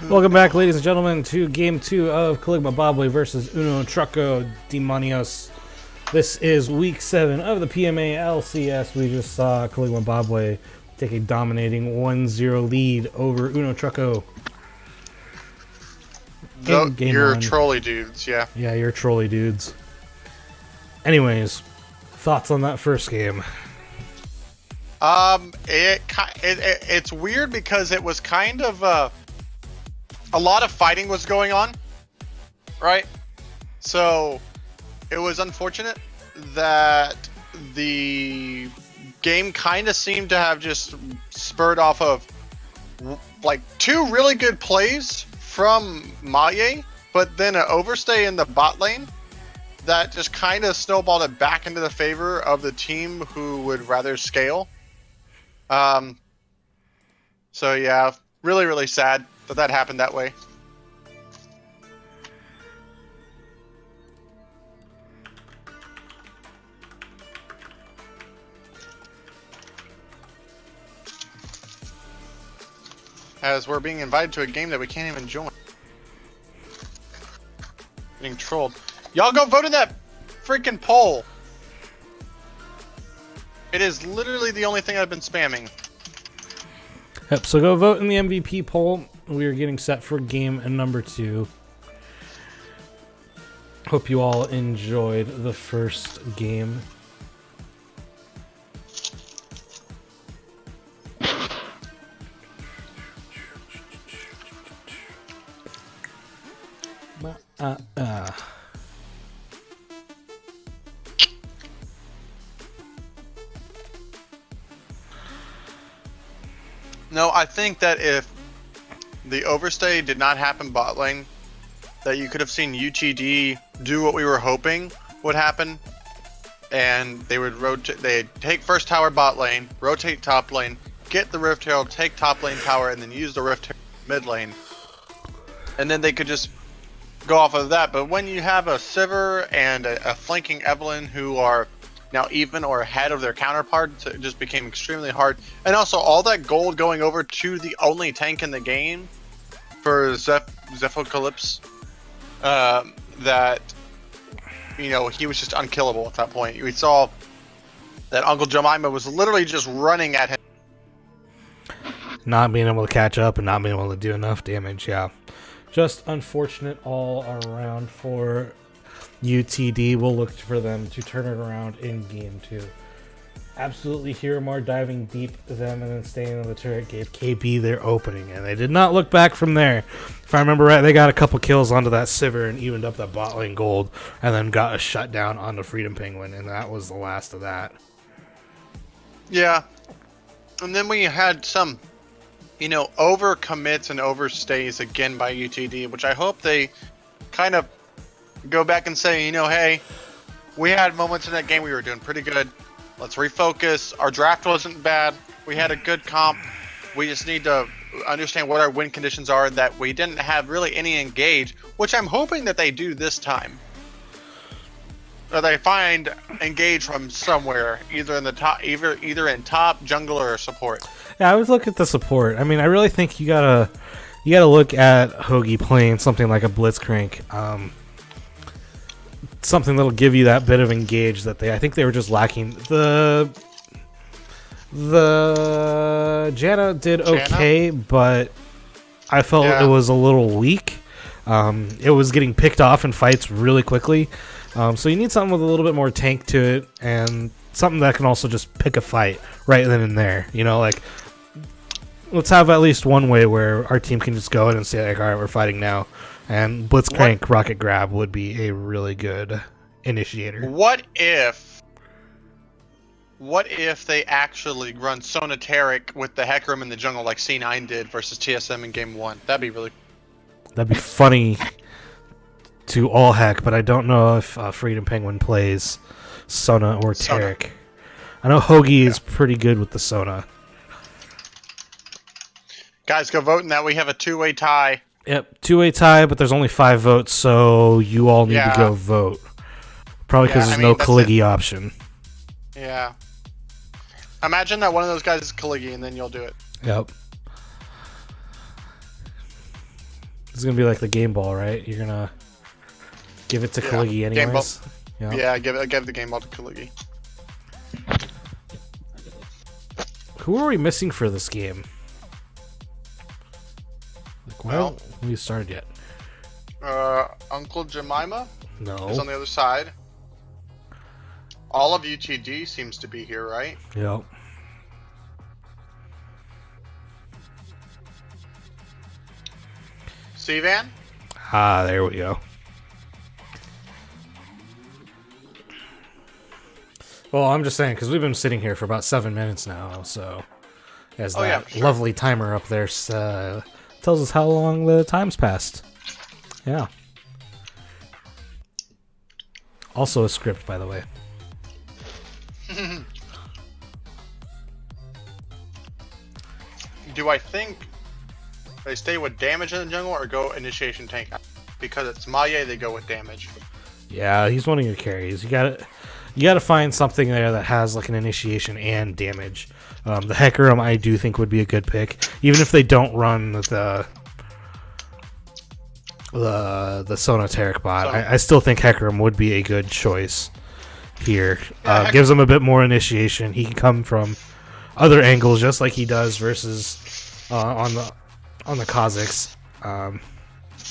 Welcome back, ladies and gentlemen, to Game 2 of Caligma Bobley versus Uno Trucco Demonios. This is Week 7 of the PMA LCS. We just saw Caligma Bobley take a dominating 1-0 lead over Uno Trucco. You're trolly dudes, yeah. Yeah, you're trolly dudes. Anyways, thoughts on that first game? It's weird because it was kind of a lot of fighting was going on, right? So it was unfortunate that the game kind of seemed to have just spurred off of like two really good plays from Maye, but then an overstay in the bot lane that just kind of snowballed it back into the favor of the team who would rather scale. So yeah, really, really sad that happened that way. As we're being invited to a game that we can't even join. Getting trolled. Y'all go vote in that freaking poll. It is literally the only thing I've been spamming. Yep, so go vote in the MVP poll. We are getting set for game number 2. Hope you all enjoyed the first game. No, I think that if the overstay did not happen bot lane, that you could have seen UTD do what we were hoping would happen, and they would rotate. They'd take first tower bot lane, rotate top lane, get the Rift Herald, take top lane tower, and then use the Rift Herald mid lane, and then they could just go off of that. But when you have a Sivir and a flanking Evelynn who are now even or ahead of their counterparts, it just became extremely hard. And also all that gold going over to the only tank in the game for Zephocalypse, that, you know, he was just unkillable at that point. We saw that Uncle Jemima was literally just running at him. Not being able to catch up and not being able to do enough damage, yeah. Just unfortunate all around for UTD. We'll look for them to turn it around in game 2. Absolutely Hiramar diving deep them and then staying on the turret gave KB their opening, and they did not look back from there. If I remember right, they got a couple kills onto that Sivir and evened up that bot lane gold, and then got a shutdown on the Freedom Penguin, and that was the last of that. Yeah. And then we had some, you know, overcommits and overstays again by UTD, which I hope they kind of go back and say, you know, hey, we had moments in that game we were doing pretty good. Let's refocus. Our draft wasn't bad. We had a good comp. We just need to understand what our win conditions are, that we didn't have really any engage, which I'm hoping that they do this time. Or they find engage from somewhere, either in the top, either in top, jungle, or support. Yeah, I would look at the support. I mean, I really think you gotta look at Hoagie playing something like a Blitzcrank. Something that'll give you that bit of engage that I think they were just lacking. The Janna did okay, but I felt it was a little weak. It was getting picked off in fights really quickly. So you need something with a little bit more tank to it, and something that can also just pick a fight right then and there. You know, like, let's have at least one way where our team can just go in and say, like, all right, we're fighting now. And Blitzcrank Rocket Grab would be a really good initiator. What if they actually run Sonateric with the Hecarim in the jungle like C9 did versus TSM in game 1? That'd be really... That'd be funny to all heck, but I don't know if Freedom Penguin plays Sona or Taric. I know Hoagie is pretty good with the Sona. Guys, go vote in that. We have a 2-way tie. Yep, 2-way tie, but there's only 5 votes, so you all need to go vote. Probably because there's no Kaligi option. Yeah. Imagine that one of those guys is Kaligi, and then you'll do it. Yep. It's gonna be like the game ball, right? You're gonna give it to Kaligi anyways. Yeah, give the game ball to Kaligi. Who are we missing for this game? Like, why Well, haven't we started yet? Uncle Jemima No. is on the other side. All of UTD seems to be here, right? Yep. Sivan? Ah, there we go. Well, I'm just saying, because we've been sitting here for about 7 minutes now, so as that sure. lovely timer up there tells us how long the time's passed. Yeah. Also a script, by the way. Do I think they stay with damage in the jungle or go initiation tank? Because it's Maye, they go with damage. Yeah, he's one of your carries. You gotta find something there that has like an initiation and damage. The Hecarim I do think would be a good pick, even if they don't run the Sonoteric bot. I still think Hecarim would be a good choice here. Yeah, Gives him a bit more initiation. He can come from other angles just like he does versus on the Kazakhs.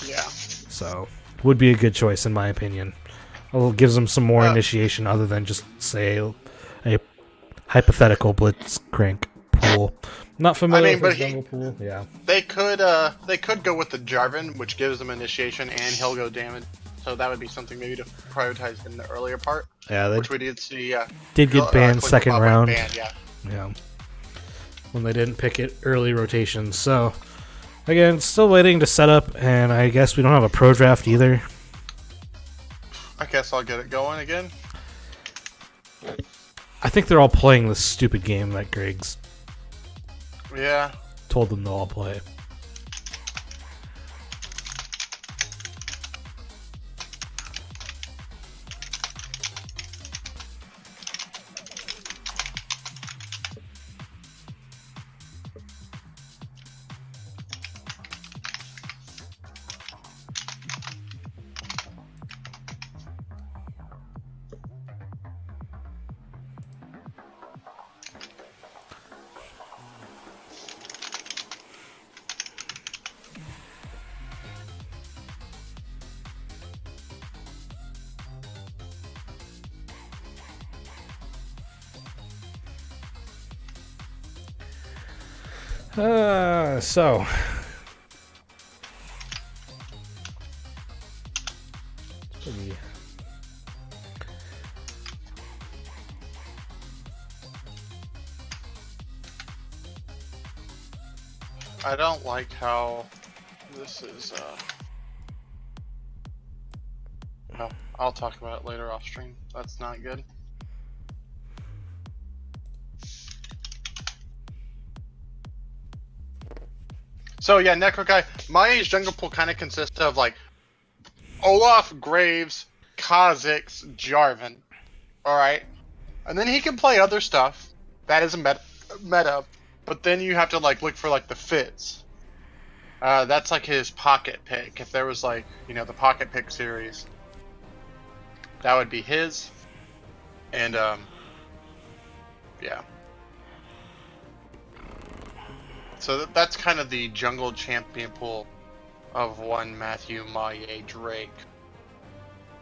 Yeah. So would be a good choice in my opinion. It gives him some more initiation other than just say a hypothetical Blitzcrank pool. Not familiar with his jungle pool. Yeah. They could go with the Jarvan, which gives them initiation and he'll go damage. So that would be something maybe to prioritize in the earlier part. Yeah, which we did see. Did get banned second round. Yeah. When they didn't pick it early rotation. So again, still waiting to set up, and I guess we don't have a pro draft either. I guess I'll get it going again. I think they're all playing this stupid game that Griggs Yeah. told them they'll all play. So I don't like how this is. No, I'll talk about it later off stream. That's not good. So yeah, Necro Guy, my age jungle pool kind of consists of like Olaf, Graves, Kha'Zix, Jarvan. Alright? And then he can play other stuff. That is a meta. But then you have to like look for like the fits. That's like his pocket pick. If there was like, you know, the pocket pick series. That would be his. And yeah. So that's kind of the jungle champion pool of one Matthew Maye Drake.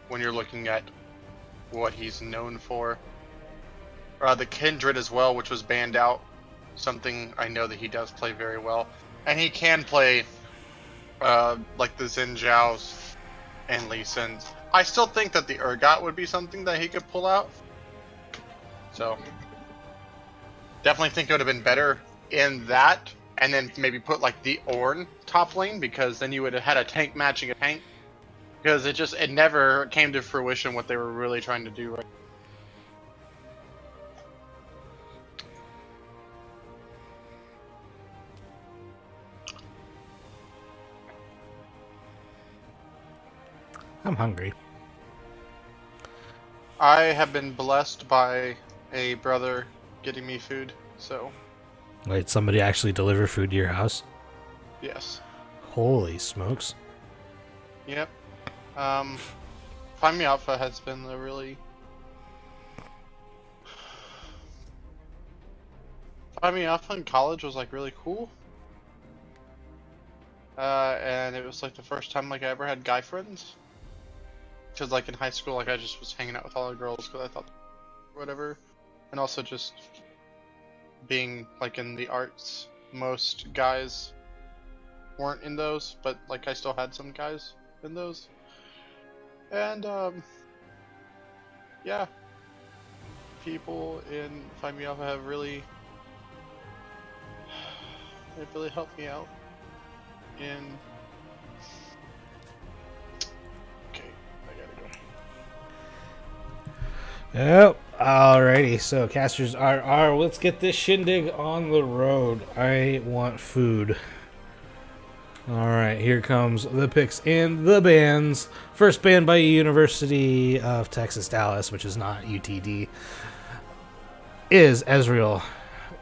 When you're looking at what he's known for. The Kindred as well, which was banned out. Something I know that he does play very well. And he can play like the Xin Zhao's and Lee Sin's. I still think that the Urgot would be something that he could pull out. So definitely think it would have been better in that. And then maybe put like the Ornn top lane, because then you would have had a tank matching a tank. Because it never came to fruition what they were really trying to do right. I'm hungry. I have been blessed by a brother getting me food, so Wait, somebody actually deliver food to your house? yes. Holy smokes. Yep. Find Me Alpha has been a really... Find Me Alpha in college was like really cool. And it was like the first time like I ever had guy friends. Because like in high school, like I just was hanging out with all the girls because I thought whatever. And also just being like in the arts, most guys weren't in those, but like I still had some guys in those. And yeah, people in Find Me Alpha have really, they've really helped me out in. Okay, I gotta go. Yep. Alrighty, so casters are let's get this shindig on the road. I want food. Alright, here comes the picks and the bands. First band by University of Texas, Dallas, which is not UTD, is Ezreal,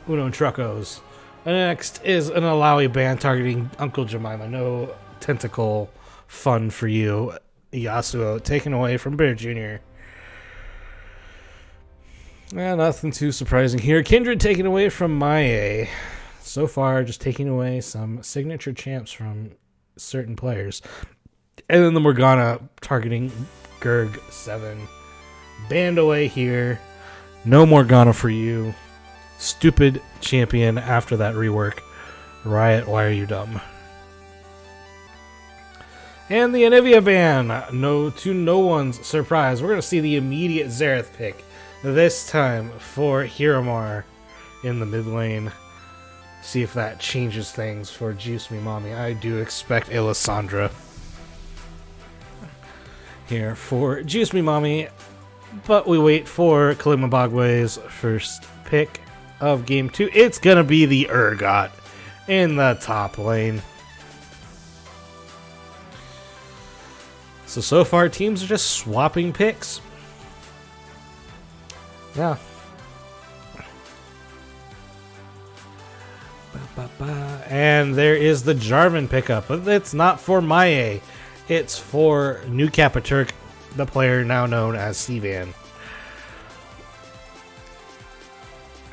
Uno Truckos. And next is an Alawi band targeting Uncle Jemima. No tentacle fun for you. Yasuo taken away from Bear Jr. Nothing too surprising here. Kindred taken away from Maie. So far, just taking away some signature champs from certain players. And then the Morgana targeting Gurg 7. Banned away here. No Morgana for you. Stupid champion after that rework. Riot, why are you dumb? And the Anivia ban. To no one's surprise, we're going to see the immediate Xerath pick. This time for Hiramar in the mid lane. See if that changes things for Juice Me Mommy. I do expect Elisandra here for Juice Me Mommy. But we wait for Kalima Bagwe's first pick of game 2. It's going to be the Urgot in the top lane. So far, teams are just swapping picks. Yeah. And there is the Jarvan pickup, but it's not for Maie. It's for New Capaturk, the player now known as Sivan.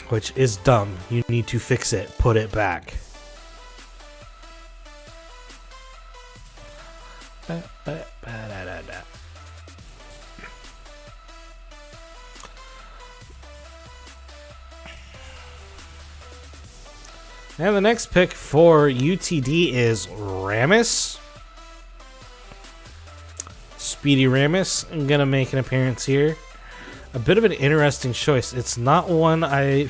Which is dumb. You need to fix it. Put it back. And the next pick for UTD is Rammus. Speedy Rammus. I'm going to make an appearance here. A bit of an interesting choice. It's not one I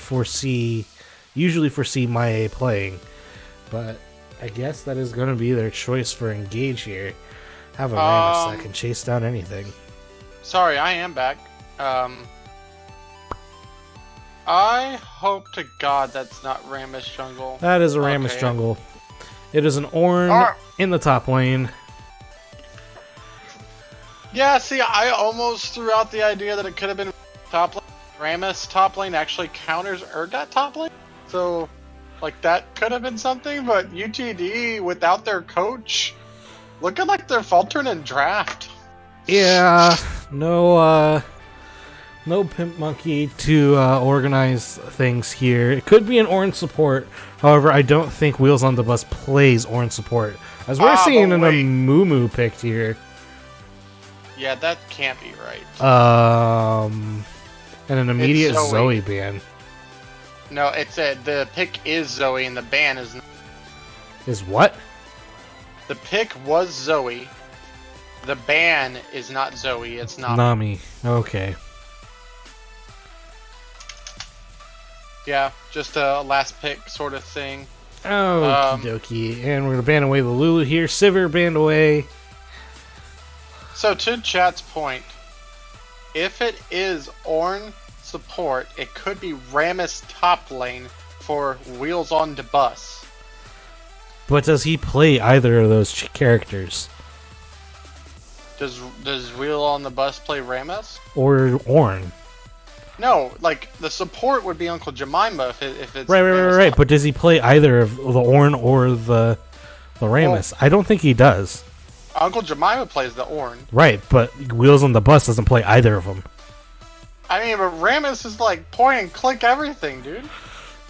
usually foresee Maie playing. But I guess that is going to be their choice for Engage here. Have a Rammus that can chase down anything. Sorry, I am back. I hope to God that's not Rammus jungle. That is a Rammus jungle. It is an Ornn in the top lane. Yeah, see, I almost threw out the idea that it could have been top lane. Rammus top lane actually counters Urgot top lane. So, like, that could have been something, but UTD, without their coach, looking like they're faltering in draft. Yeah, no Pimp Monkey to organize things here. It could be an Ornn support. However, I don't think Wheels on the Bus plays Ornn support. As we're seeing an Amumu picked here. Yeah, that can't be right. And an immediate Zoe ban. No, the pick is Zoe and the ban is... Is what? The pick was Zoe. The ban is not Zoe, it's Nami. Nami, okay. Yeah, just a last pick sort of thing. Okie dokie. And we're going to ban away the Lulu here. Sivir banned away. So to chat's point, if it is Ornn support, it could be Rammus top lane for Wheels on the Bus. But does he play either of those characters? Does Wheel on the Bus play Rammus? Or Ornn? No, like the support would be Uncle Jemima if it's right. But does he play either of the Ornn or the Rammus? I don't think he does. Uncle Jemima plays the Ornn. Right, but Wheels on the Bus doesn't play either of them. I mean, but Rammus is like point and click everything, dude.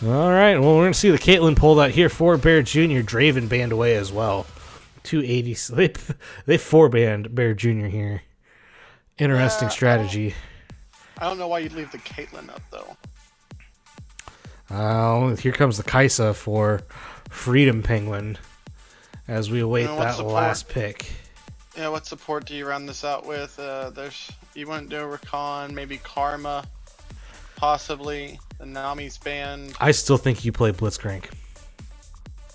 All right, well, we're going to see the Caitlyn pulled out here for Bear Jr. Draven banned away as well. 280. They 4-banned Bear Jr. here. Interesting strategy. I don't know why you'd leave the Caitlyn up, though. Here comes the Kaisa for Freedom Penguin as we await that last pick. Yeah, what support do you round this out with? You wouldn't do a Rakan, maybe Karma, possibly. The Nami's banned. I still think you play Blitzcrank.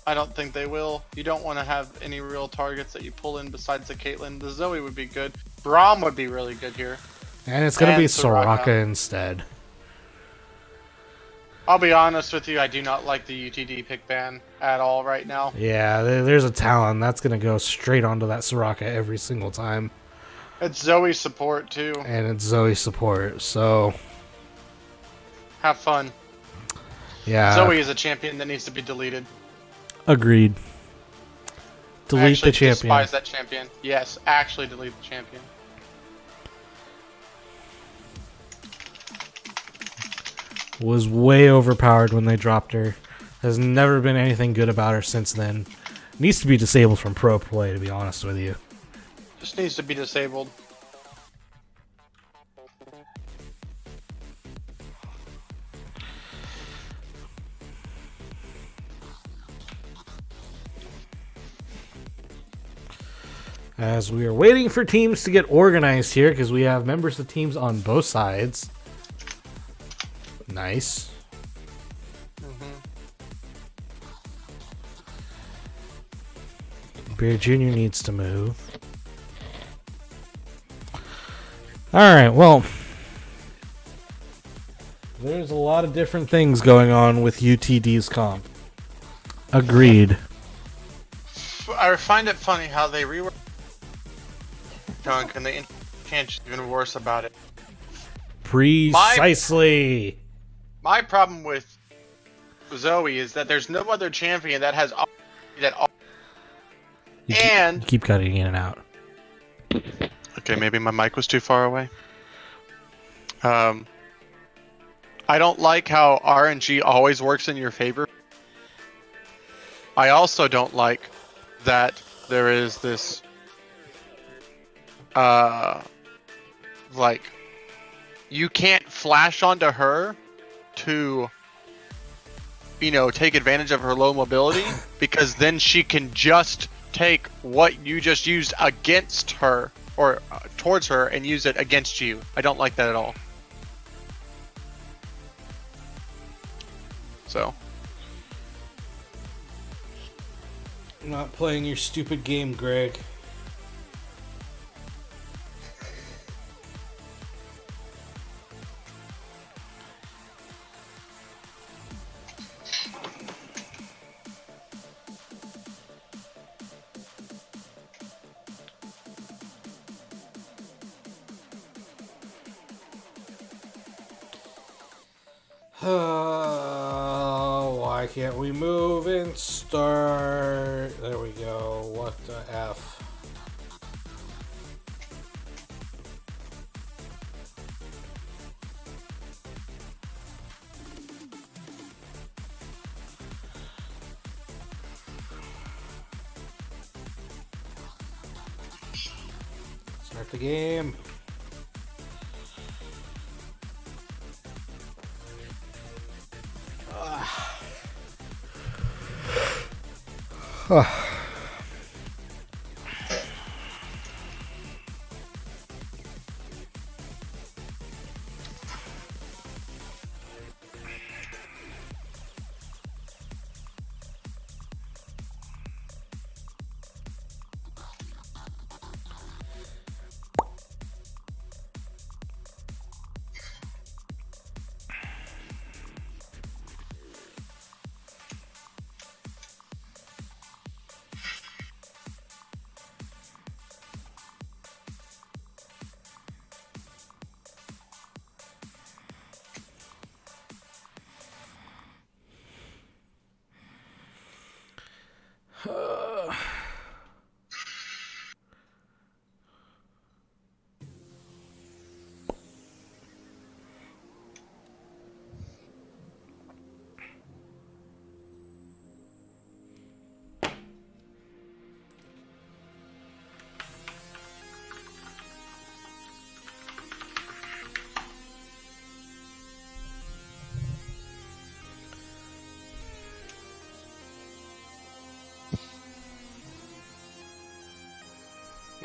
I don't think they will. You don't want to have any real targets that you pull in besides the Caitlyn. The Zoe would be good. Braum would be really good here. And it's going to be Soraka instead. I'll be honest with you, I do not like the UTD pick ban at all right now. Yeah, there's a Talon. That's going to go straight onto that Soraka every single time. It's Zoe support, too. And it's Zoe support, so... Have fun. Yeah. Zoe is a champion that needs to be deleted. Agreed. Delete the champion. Despise that champion. Yes, actually delete the champion. Was way overpowered when they dropped her. Has never been anything good about her since then. Needs to be disabled from pro play, to be honest with you. Just needs to be disabled. As we are waiting for teams to get organized here, because we have members of teams on both sides. Nice. Bear Jr. needs to move. Alright, well. There's a lot of different things going on with UTD's comp. Agreed. I find it funny how they rework Dunk and they can't even worse about it. Precisely. My problem with Zoe is that there's no other champion that has you keep cutting in and out. Okay, maybe my mic was too far away. I don't like how RNG always works in your favor. I also don't like that there is this like you can't flash onto her to take advantage of her low mobility because then she can just take what you just used against her or towards her and use it against you. I don't like that at all. So I'm not playing your stupid game, Greg. Why can't we move and start? There we go. What the F? Start the game.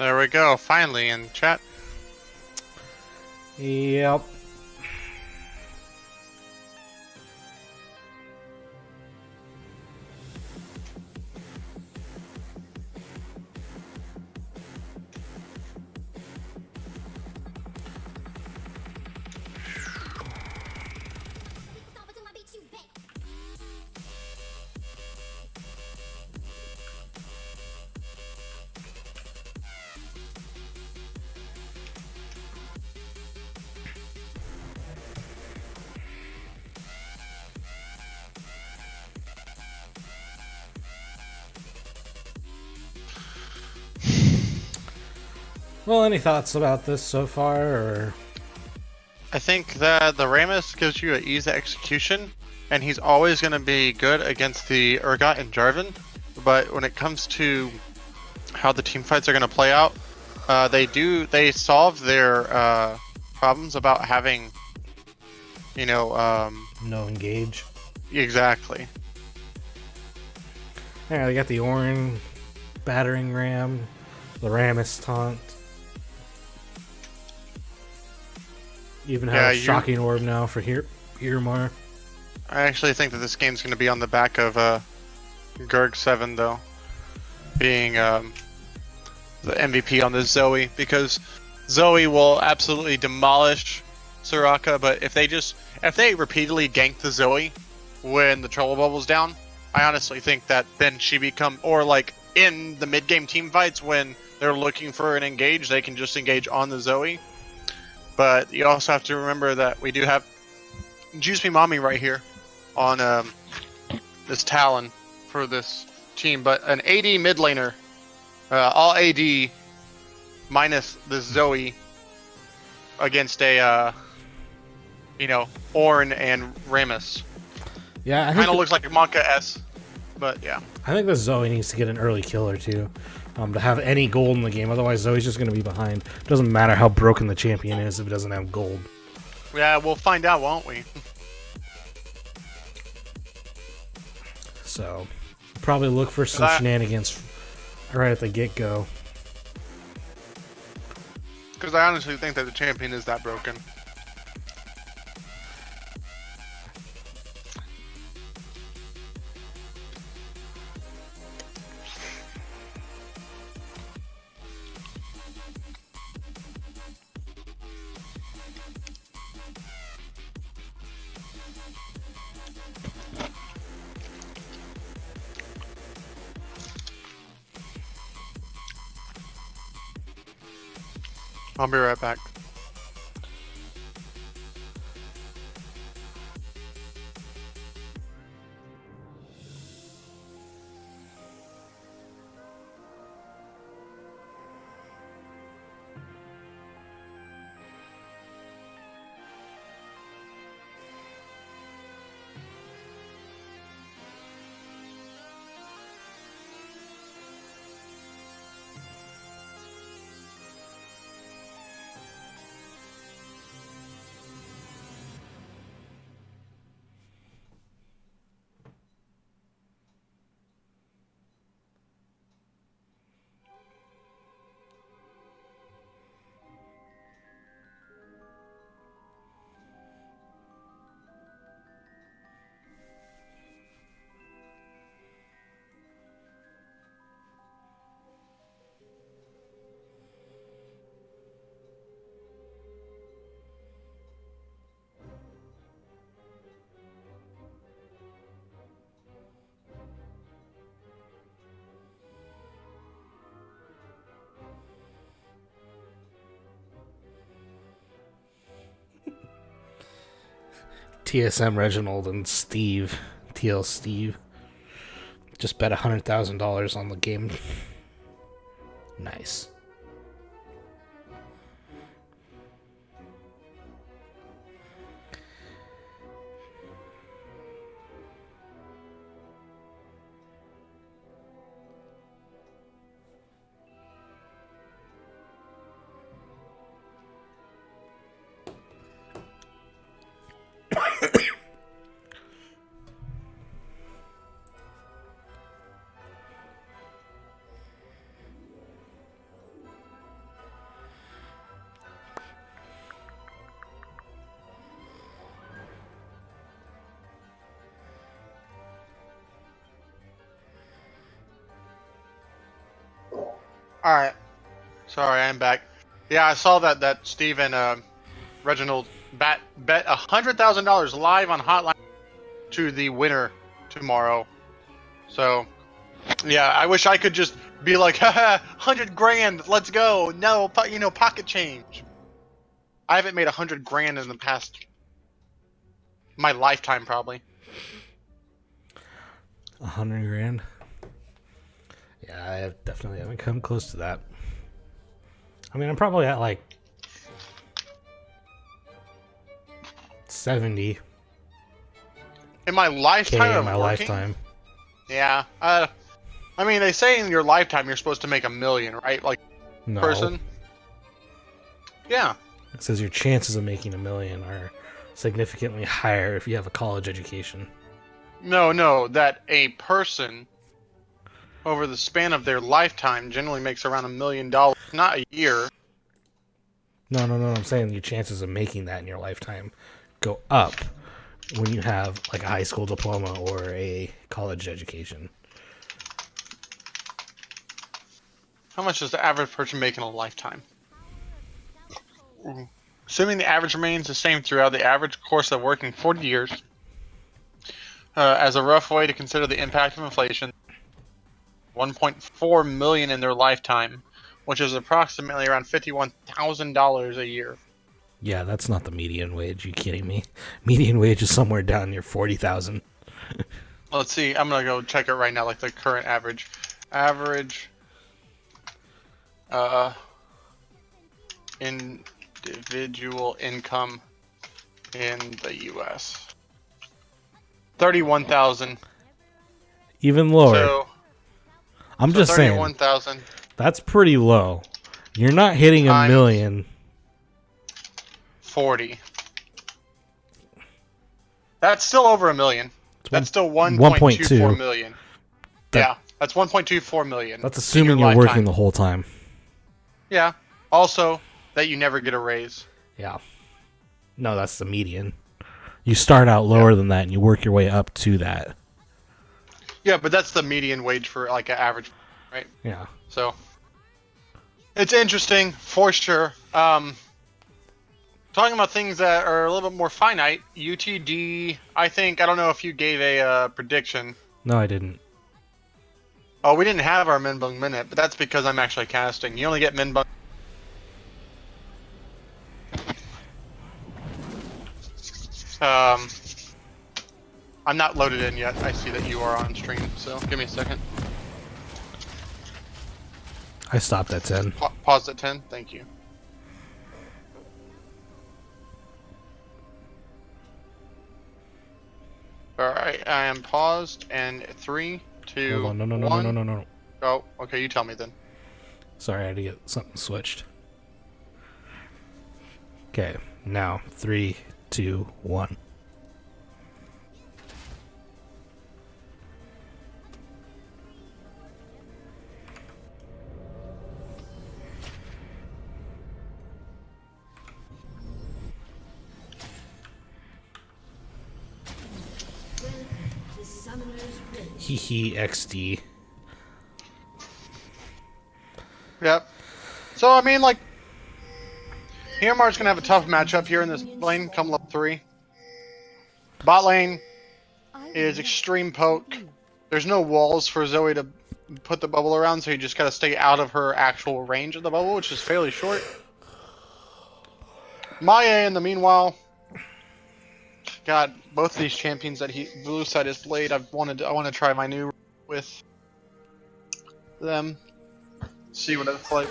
There we go. Finally in chat. Yep. Well, any thoughts about this so far, or? I think that the Ramus gives you an ease of execution, and he's always going to be good against the Urgot and Jarvan. But when it comes to how the team fights are going to play out, they solve their problems about having, no engage. Exactly. Yeah, they got the Ornn battering ram, the Ramus taunt. Even have a shocking orb now for Irmar. I actually think that this game's going to be on the back of Gurg 7, though, being the MVP on this Zoe, because Zoe will absolutely demolish Soraka, but if they repeatedly gank the Zoe when the trouble bubble's down, I honestly think that then she or like in the mid-game team fights when they're looking for an engage, they can just engage on the Zoe. But you also have to remember that we do have Juice Me Mommy right here on this Talon for this team. But an AD mid laner, all AD minus the Zoe against a, Ornn and Ramus. Yeah, I kind of looks like a Monka S, but yeah. I think the Zoe needs to get an early kill or two. To have any gold in the game, otherwise Zoe's just going to be behind. Doesn't matter how broken the champion is if it doesn't have gold. Yeah, we'll find out, won't we? So, probably look for some shenanigans right at the get-go. Because I honestly think that the champion is that broken. I'll be right back. TSM Reginald and Steve, TL Steve, just bet $100,000 on the game. Nice. All right. Sorry, I'm back. Yeah, I saw that Steve and Reginald bet $100,000 live on Hotline to the winner tomorrow. So, yeah, I wish I could just be like, haha, 100 grand, let's go. No, pocket change. I haven't made 100 grand in the past my lifetime, probably. 100 grand. Yeah, I definitely haven't come close to that. I mean, I'm probably at like 70 In my lifetime. K in of my working? lifetime. Yeah. I mean, they say in your lifetime you're supposed to make $1 million, right? Like, No. person. Yeah. It says your chances of making $1 million are significantly higher if you have a college education. No, that a person over the span of their lifetime generally makes around $1 million, not a year. No. I'm saying your chances of making that in your lifetime go up when you have like a high school diploma or a college education. How much does the average person make in a lifetime? Assuming the average remains the same throughout the average course of working 40 years, as a rough way to consider the impact of inflation, $1.4 million in their lifetime, which is approximately around $51,000 a year. Yeah, that's not the median wage. You kidding me? Median wage is somewhere down near 40,000. Let's see. I'm gonna go check it right now, like the current average. Individual income in the U.S. 31,000. Even lower. So I'm just saying. 31,000. That's pretty low. You're not hitting $1 million. 40. That's still over $1 million. That's still 1.24 million. Yeah, that's 1.24 million. That's assuming you're working the whole time. Yeah. Also, that you never get a raise. Yeah. No, that's the median. You start out lower than that and you work your way up to that. Yeah, but that's the median wage for like an average, right? Yeah. So it's interesting for sure. Talking about things that are a little bit more finite, UTD, I don't know if you gave a prediction. No, I didn't. Oh, we didn't have our Minbung Minute, but that's because I'm actually casting. You only get Minbung. I'm not loaded in yet. I see that you are on stream, so give me a second. I stopped at 10. Pause at 10. Thank you. Alright, I am paused, and 3, 2, Hold on, no. 1. Oh, okay, you tell me then. Sorry, I had to get something switched. Okay, now 3, 2, 1. Hehe XD. Yep. So, I mean, like, Hiermar's gonna have a tough matchup here in this lane come level 3. Bot lane is extreme poke. There's no walls for Zoe to put the bubble around, so you just gotta stay out of her actual range of the bubble, which is fairly short. Maya, in the meanwhile, God, both of these champions that blue side has played, I want to try my new with them. See what it's like.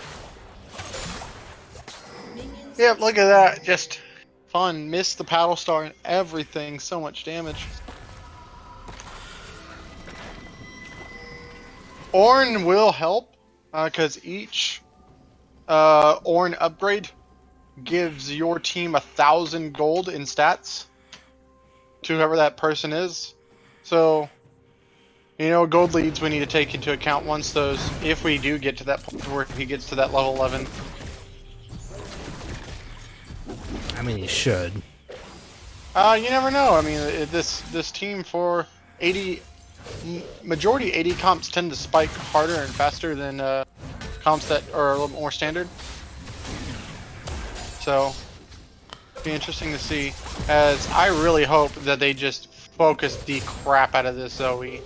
Yep, look at that. Just fun. Missed the paddle star and everything. So much damage. Ornn will help, because each Ornn upgrade gives your team 1,000 gold in stats to whoever that person is. So, gold leads we need to take into account once if we do get to that point where he gets to that level 11. I mean, he should. You never know. I mean, this team for majority 80 comps tend to spike harder and faster than comp comps that are a little bit more standard. So, be interesting to see. As I really hope that they just focus the crap out of this Zoe.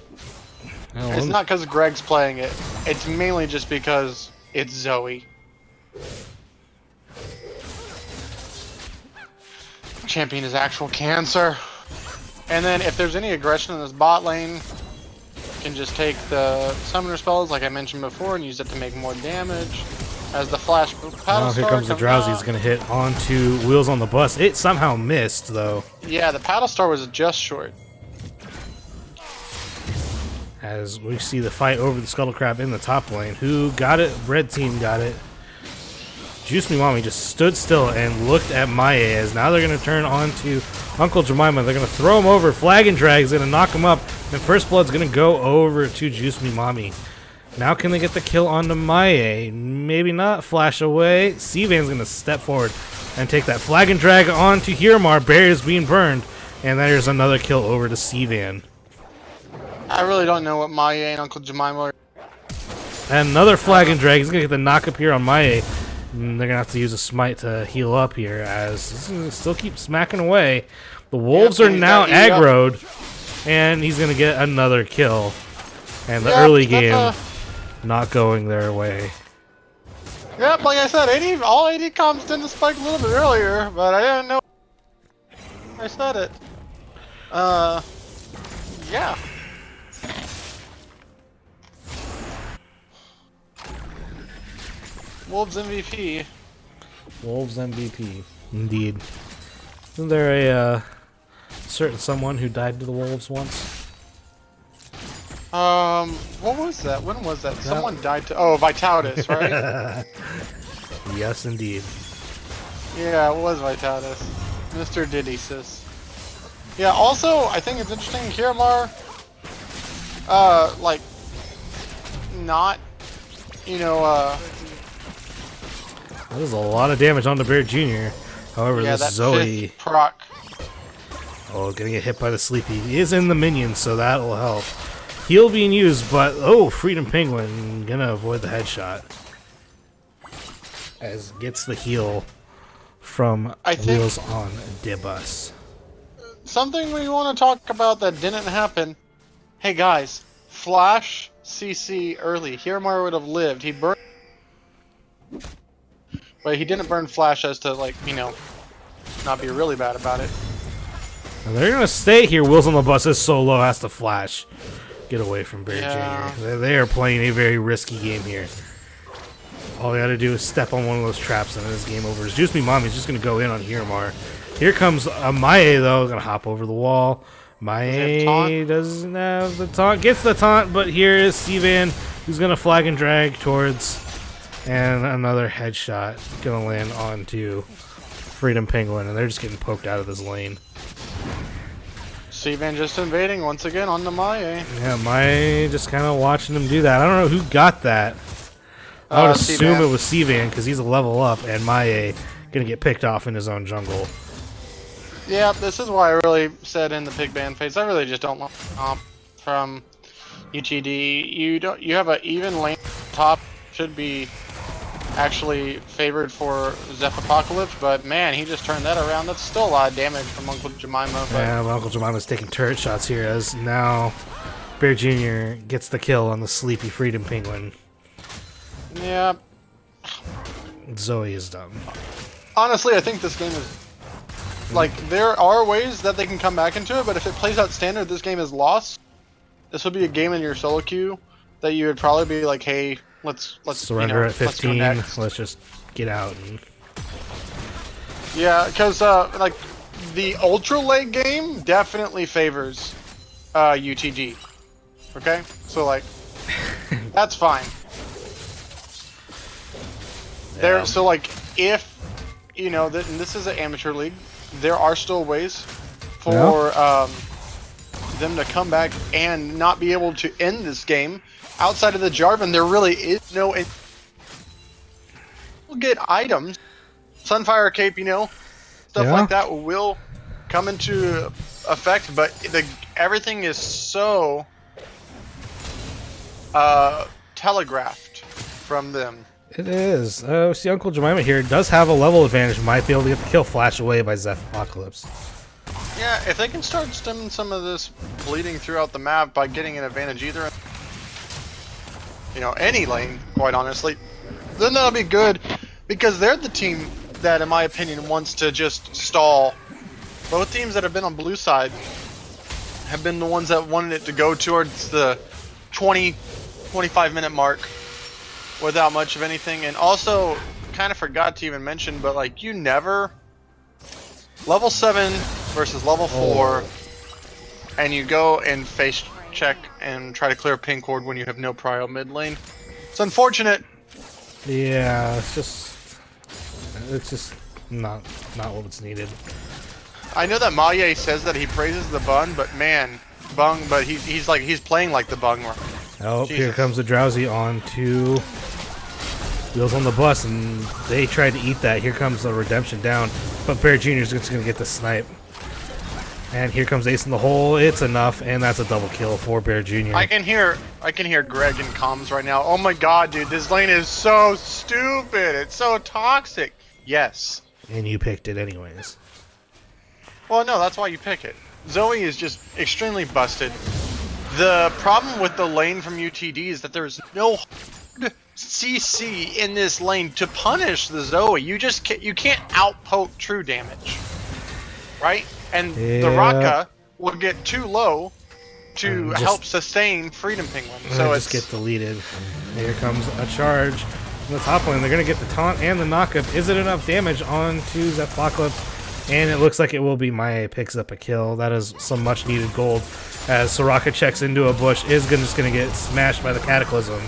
It's not because Greg's playing it. It's mainly just because it's Zoe. Champion is actual cancer. And then if there's any aggression in this bot lane, can just take the summoner spells like I mentioned before and use it to make more damage. As the flash paddle here comes the drowsy. He's gonna hit onto Wheels on the Bus. It somehow missed though. Yeah, the paddle star was just short. As we see the fight over the Scuttle Crab in the top lane. Who got it? Red team got it. Juice Me Mommy just stood still and looked at Maya as now they're going to turn on to Uncle Jemima. They're going to throw him over. Flag and Drag's going to knock him up. And First Blood's going to go over to Juice Me Mommy. Now can they get the kill onto Maya? Maybe not. Flash away. Sivan's going to step forward and take that Flag and Drag onto Hiramar. Barrier's being burned. And there's another kill over to Sivan. I really don't know what Maya and Uncle Jemima are. And another Flag and Drag. He's going to get the knock up here on Maya. And they're going to have to use a smite to heal up here as this is gonna still keep smacking away. The Wolves are now aggroed, and he's going to get another kill. And the early game not going their way. Yep, like I said, all AD comps didn't spike a little bit earlier, but I didn't know I said it. Yeah. Wolves MVP. Wolves MVP. Indeed. Isn't there a certain someone who died to the Wolves once? What was that? When was that? Someone died to... Oh, Vitalis, right? Yes, indeed. Yeah, it was Vitalis. Mr. Diddysis. Yeah, also, I think it's interesting, Hiramar, like, not, you know, That was a lot of damage on the Bear Jr. However, yeah, this Zoe... proc. Oh, gonna get hit by the Sleepy. He is in the minions, so that'll help. Heal being used, but... Oh, Freedom Penguin gonna avoid the headshot. As gets the heal from Wheels on the Bus. Something we want to talk about that didn't happen. Hey guys, Flash CC early. Hiramar would have lived. He burned... But he didn't burn Flash as to, like, you know, not be really bad about it. And they're gonna stay here. Wheels on the Bus is so low, has to flash. Get away from Bear Jr. They are playing a very risky game here. All they gotta do is step on one of those traps and this game over. Juice Me Mommy's just gonna go in on Hiramar. Here comes Maie, though, gonna hop over the wall. Maie doesn't have the taunt. Gets the taunt, but here is Sivan, who's gonna Flag and Drag towards... And another headshot gonna land onto Freedom Penguin, and they're just getting poked out of this lane. Sivan just invading once again on the Maya. Yeah, Maya just kind of watching him do that. I don't know who got that. I would assume it was Sivan because he's a level up, and Maya gonna get picked off in his own jungle. Yeah, this is why I really said in the pig ban phase, I really just don't want comp from UTD. You have an even lane top, should be actually favored for Zeph Apocalypse, but man, he just turned that around. That's still a lot of damage from Uncle Jemima. But... Yeah, Uncle Jemima's taking turret shots here as now Bear Jr. gets the kill on the sleepy Freedom Penguin. Yeah. Zoe is dumb. Honestly, I think this game is... Like, there are ways that they can come back into it, but if it plays out standard, this game is lost. This would be a game in your solo queue that you would probably be like, hey, let's surrender at 15. Let's just get out. And... Yeah, because like the ultra late game definitely favors UTG. Okay, so like that's fine. There, so like if you know that this is an amateur league, there are still ways for them to come back and not be able to end this game. Outside of the Jarvan, there really is no... We'll get items. Sunfire Cape, you know, stuff like that will come into effect, but everything is so telegraphed from them. It is. See, Uncle Jemima here does have a level advantage. Might be able to get the kill flashed away by Zeph Apocalypse. Yeah, if they can start stemming some of this bleeding throughout the map by getting an advantage either, you know, any lane, quite honestly, then that'll be good, because they're the team that, in my opinion, wants to just stall. Both teams that have been on blue side have been the ones that wanted it to go towards the 20-25 minute mark without much of anything. And also, kind of forgot to even mention, but like, you never level 7 versus level 4, and you go and face check and try to clear a ping cord when you have no prio mid lane. It's unfortunate. Yeah, it's just not what's needed. I know that Maye says that he praises the Bung, but man, but he's playing like the Bung. Oh, Jesus. Here comes the Drowsy on to Wheels on the Bus, and they tried to eat that. Here comes the Redemption down, but Bear Jr. is just going to get the snipe. And here comes Ace in the hole. It's enough, and that's a double kill for Bear Jr. I can hear Greg in comms right now. Oh my god, dude, this lane is so stupid. It's so toxic. Yes. And you picked it anyways. Well, no, that's why you pick it. Zoe is just extremely busted. The problem with the lane from UTD is that there's no CC in this lane to punish the Zoe. You can't outpoke true damage, right? And the Raka will get too low to help sustain Freedom Penguin. So just get deleted. Here comes a charge from the top lane. They're going to get the taunt and the knockup. Is it enough damage onto Zephyropocalypse? And it looks like it will be. Maya picks up a kill. That is some much needed gold. As Soraka checks into a bush, is just going to get smashed by the Cataclysm.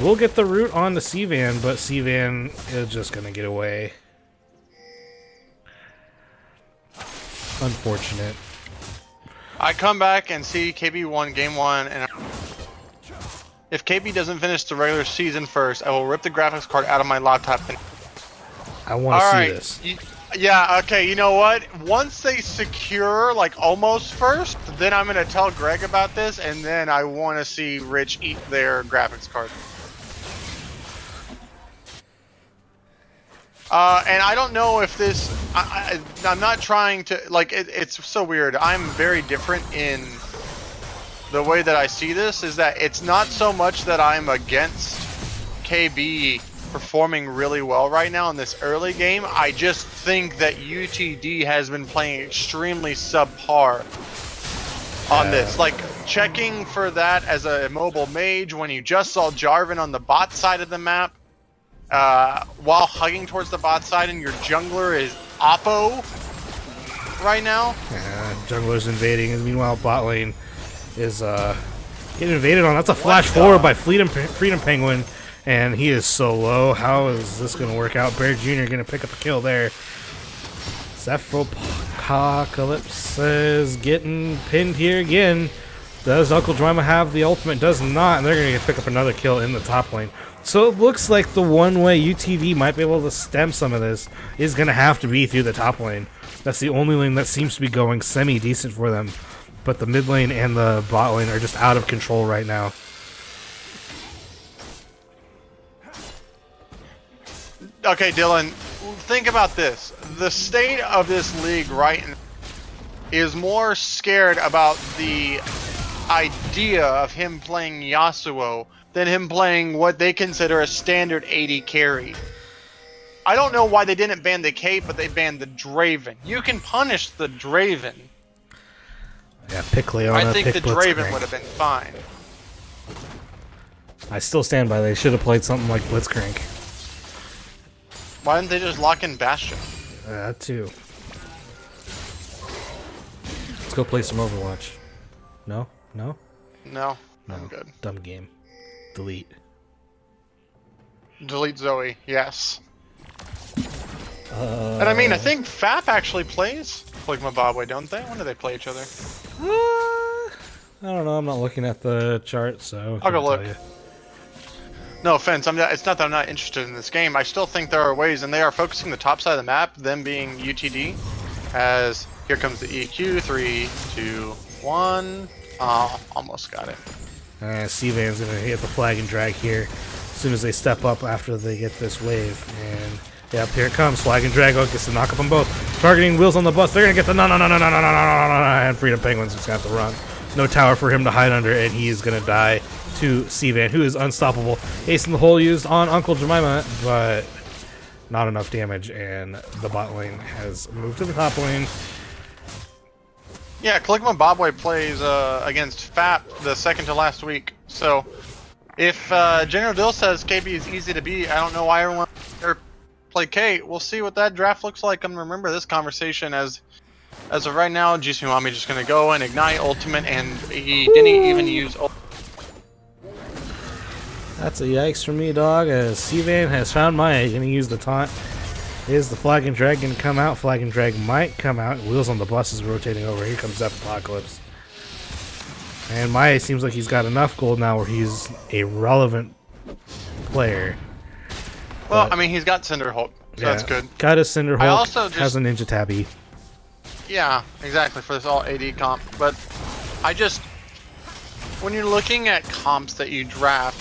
We'll get the root on the C-Van, but C-Van is just going to get away. Unfortunate. I come back and see KB won game 1, and if KB doesn't finish the regular season first, I will rip the graphics card out of my laptop. And I want to see this. Yeah, okay, you know what? Once they secure, like, almost first, then I'm going to tell Greg about this, and then I want to see Rich eat their graphics card. And I don't know if this... I'm not trying to... Like, it's so weird. I'm very different in the way that I see this, is that it's not so much that I'm against KB performing really well right now in this early game. I just think that UTD has been playing extremely subpar on this. Like, checking for that as a mobile mage when you just saw Jarvan on the bot side of the map, while hugging towards the bot side, and your jungler is Oppo right now. Yeah, jungler's invading, and meanwhile bot lane is getting invaded on. That's a flash forward by Freedom Penguin. And he is so low. How is this going to work out? Bear Jr. going to pick up a kill there. Zephyropocalypse is getting pinned here again. Does Uncle Jemima have the ultimate? Does not. And they're going to pick up another kill in the top lane. So it looks like the one way UTV might be able to stem some of this is going to have to be through the top lane. That's the only lane that seems to be going semi-decent for them. But the mid lane and the bot lane are just out of control right now. Okay, Dylan, think about this. The state of this league right now is more scared about the idea of him playing Yasuo than him playing what they consider a standard AD carry. I don't know why they didn't ban the Cape, but they banned the Draven. You can punish the Draven. Yeah, pick Leona, I think pick the Draven would have been fine. I still stand by they should have played something like Blitzcrank. Why didn't they just lock in Bastion? That too. Let's go play some Overwatch. No? No? No, No. I'm good. Dumb game. Delete. Delete Zoe, yes. And I mean, I think FAP actually plays Zimbabwe, don't they? When do they play each other? I don't know. I'm not looking at the chart, so I'll go look. tell you. No offense, it's not that I'm not interested in this game. I still think there are ways, and they are focusing the top side of the map, them being UTD, as here comes the EQ, 3, 2, 1. Almost got it. C-Van's going to hit the flag and drag here. soon as they step up after they get this wave. And yep, here it comes. Flag and Drago gets to knock up them both. Targeting Wheels on the bus. They're gonna get the no, and Freedom Penguin's just gonna have to run. No tower for him to hide under, and he is gonna die to Seavan, who is unstoppable. Ace in the hole used on Uncle Jemima, but not enough damage, and the bot lane has moved to the top lane. Yeah, Caligma Bobway plays against FAP the second to last week. So if General Dill says KB is easy to beat, I don't know why everyone play K. We'll see what that draft looks like. And remember this conversation as of right now, Jisumami just gonna go and ignite ultimate, and he didn't even use ult. That's a yikes for me, dog, as Seavan has found Maya. Gonna use the taunt. Is the Flag and Drag gonna come out? Flag and Drag might come out. Wheels on the bus is rotating over. Here comes Death Apocalypse. And Maya seems like he's got enough gold now where he's a relevant player. Well, I mean, he's got Cinderhulk, so that's good. Got a Cinderhulk. I also just has a Ninja Tabby. Yeah, exactly, for this all AD comp. But when you're looking at comps that you draft,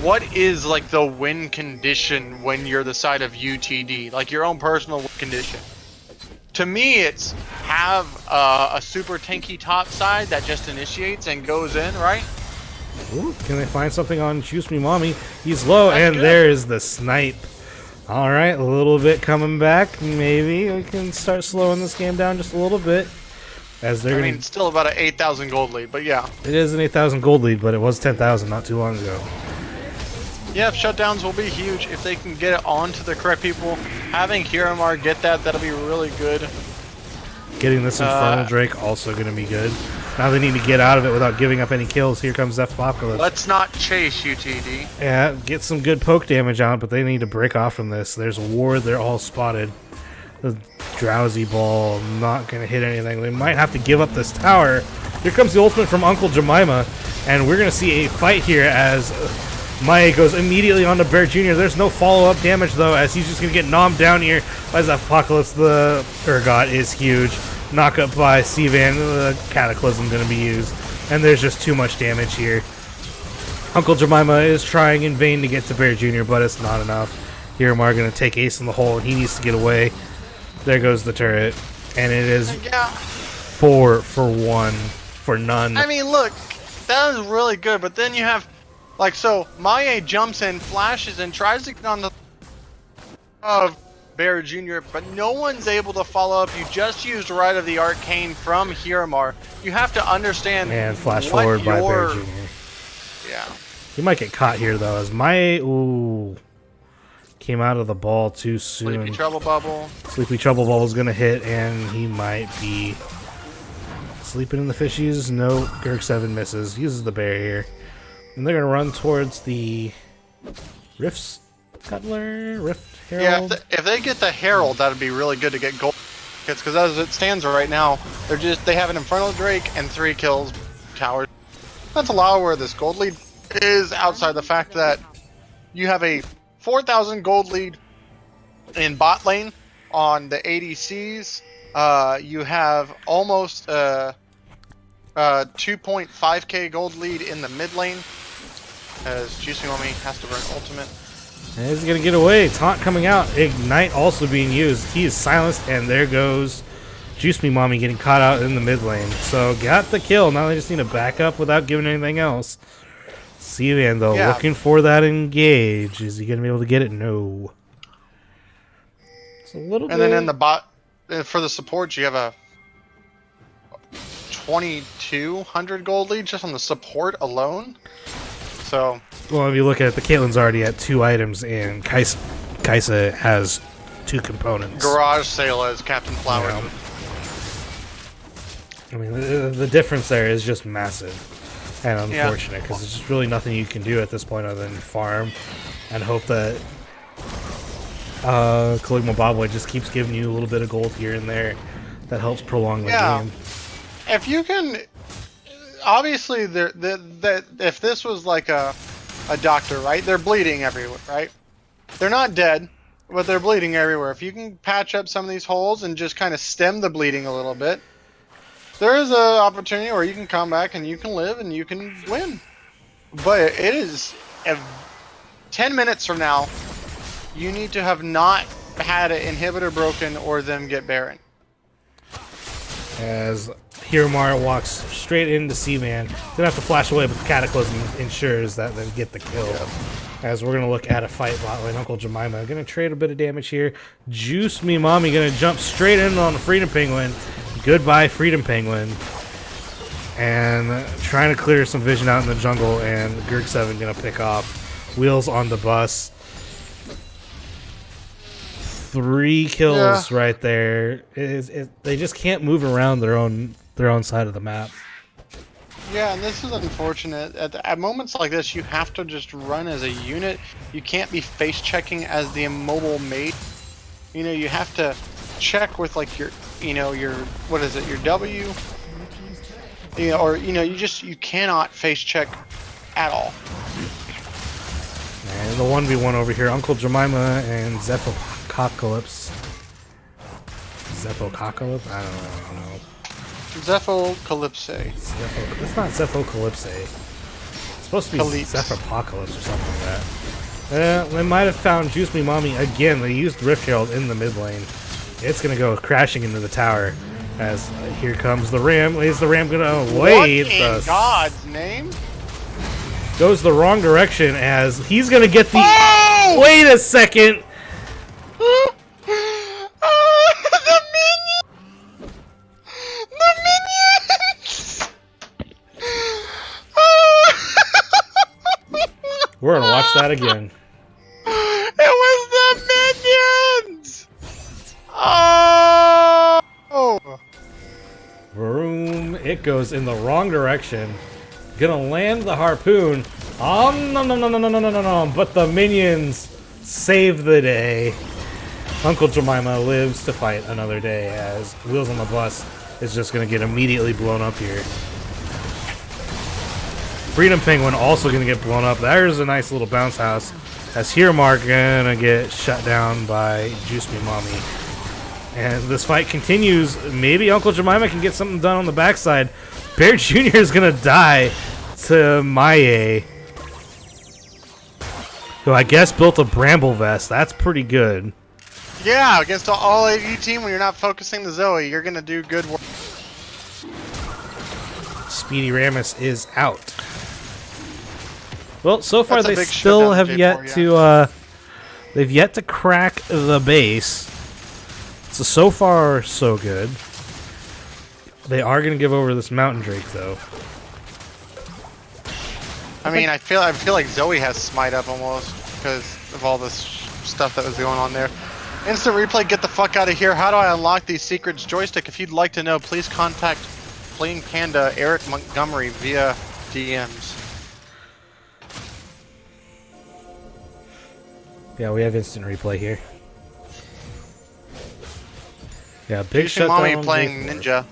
what is like the win condition when you're the side of UTD? Like your own personal win condition. To me, it's have a super tanky top side that just initiates and goes in, right? Ooh, can they find something on Juice Me Mommy? He's low, That's and good. there is the snipe. All right, a little bit coming back. Maybe we can start slowing this game down just a little bit. As they're I mean, still about an 8,000 gold lead, but yeah. It is an 8,000 gold lead, but it was 10,000 not too long ago. Yeah, shutdowns will be huge if they can get it on to the correct people. Having Hiramar get that'll be really good. Getting this Infernal Drake also going to be good. Now they need to get out of it without giving up any kills. Here comes Death Apocalypse. Let's not chase UTD. Yeah, get some good poke damage on it, but they need to break off from this. There's a ward, they're all spotted. The Drowsy Ball not going to hit anything. They might have to give up this tower. Here comes the ultimate from Uncle Jemima, and we're going to see a fight here as Maya goes immediately onto Bear Jr. There's no follow-up damage, though, as he's just going to get nommed down here by Death Apocalypse. The Urgot is huge. Knock up by Seavan. The Cataclysm going to be used, and there's just too much damage here. Uncle Jemima is trying in vain to get to Bear Jr., but it's not enough. Hiramar going to take Ace in the hole, and he needs to get away. There goes the turret, and it is 4 for 1 for none. I mean, look, that is really good, but then you have, like, so Maya jumps in, flashes, and tries to get on the of Bear Jr., but no one's able to follow up. You just used Rite of the Arcane from Hiramar. You have to understand. And flash forward by Bear Jr. Yeah. He might get caught here, though, as Maya, came out of the ball too soon. Sleepy Trouble Bubble. Sleepy Trouble Bubble is going to hit, and he might be sleeping in the fishies. No, Gurk 7 misses. Uses the barrier. And they're going to run towards the Rift Cutler? Rift Herald? Yeah, if they get the Herald, that would be really good to get gold. Because as it stands right now, they have an Infernal Drake and 3 kills towers. That's a lot where this gold lead is, outside the fact that you have a 4,000 gold lead in bot lane on the ADCs. You have almost 2.5k gold lead in the mid lane, as Jisumami has to run ultimate. And he's going to get away. Taunt coming out. Ignite also being used. He is silenced, and there goes Juice Me Mommy getting caught out in the mid lane. So got the kill. Now they just need to back up without giving anything else. Seavan, though, looking for that engage. Is he going to be able to get it? No. It's a little bit. And then in the bot, for the supports, you have a 2,200 gold lead just on the support alone. So. Well, if you look at it, the Caitlyn's already at 2 items, and Kaisa has 2 components. Garage sale as Captain Flowers. Yeah. I mean, the difference there is just massive. And unfortunate, because there's just really nothing you can do at this point other than farm and hope that Caligma Bobway just keeps giving you a little bit of gold here and there that helps prolong the game. If you can, obviously, if this was like a doctor, right? They're bleeding everywhere, right? They're not dead, but they're bleeding everywhere. If you can patch up some of these holes and just kind of stem the bleeding a little bit, there is an opportunity where you can come back and you can live and you can win. But it is 10 minutes from now, you need to have not had an inhibitor broken or them get Baron. As Hiromar walks straight into Seaman. Gonna have to flash away, but the Cataclysm ensures that they get the kill. Yep. As we're gonna look at a fight bot lane. Uncle Jemima gonna trade a bit of damage here. Juice Me Mommy gonna jump straight in on the Freedom Penguin. Goodbye, Freedom Penguin. And trying to clear some vision out in the jungle, and Gurg7 gonna pick off. Wheels on the bus. 3 kills right there. They just can't move around their own side of the map. Yeah, and this is unfortunate. At moments like this, you have to just run as a unit. You can't be face checking as the immobile mate. You know, you have to check with like your, your what is it, your W, or you cannot face check at all. And the 1v1 over here, Uncle Jemima and Zephocalypse. Zephocalypse? I don't know. Zephocalypse. It's not Zephocalypse. It's supposed to be Zephocalypse or something like that. They might have found Juice Me Mommy again. They used Rift Herald in the mid lane. It's going to go crashing into the tower. As here comes the Ram. Is the Ram going to wait? What in God's name? Goes the wrong direction as he's going to get the... Oh! Wait a second! The minions! The minions! We're going to watch that again. It was the minions! Oh! Vroom. It goes in the wrong direction. Gonna land the harpoon. No. But the minions save the day. Uncle Jemima lives to fight another day as Wheels on the Bus is just gonna get immediately blown up here. Freedom Penguin also gonna get blown up. There's a nice little bounce house as Hiromar gonna get shut down by Juice Me Mommy. And this fight continues. Maybe Uncle Jemima can get something done on the backside. Bear Jr. is going to die to Maie, who I guess built a Bramble Vest. That's pretty good. Yeah, against an all-AD team when you're not focusing the Zoe, you're going to do good work. Speedy Rammus is out. Well, so far That's they still have yet to they've yet to crack the base. So far, so good. They are going to give over this Mountain Drake, though. I mean, I feel like Zoe has Smite up almost because of all this stuff that was going on there. Instant replay, get the fuck out of here. How do I unlock these secrets? Joystick, if you'd like to know, please contact Plain Panda Eric Montgomery via DMs. Yeah, we have instant replay here. Yeah, big shutdown. Mommy playing Ninja.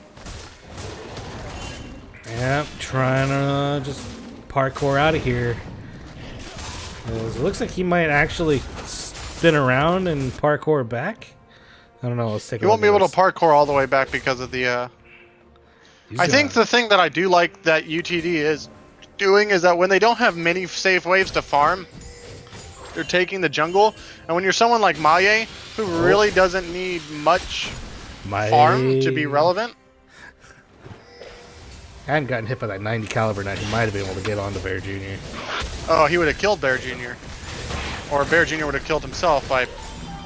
Yep, trying to just parkour out of here. It looks like he might actually spin around and parkour back. I don't know. Let's take a look. You won't be able to parkour all the way back because of the. I think the thing that I do like that UTD is doing is that when they don't have many safe waves to farm, they're taking the jungle. And when you're someone like Maie, who really doesn't need much farm to be relevant. I hadn't gotten hit by that 90 caliber knife. He might have been able to get onto Bear Jr. Oh, he would have killed Bear Jr. Or Bear Jr. would have killed himself by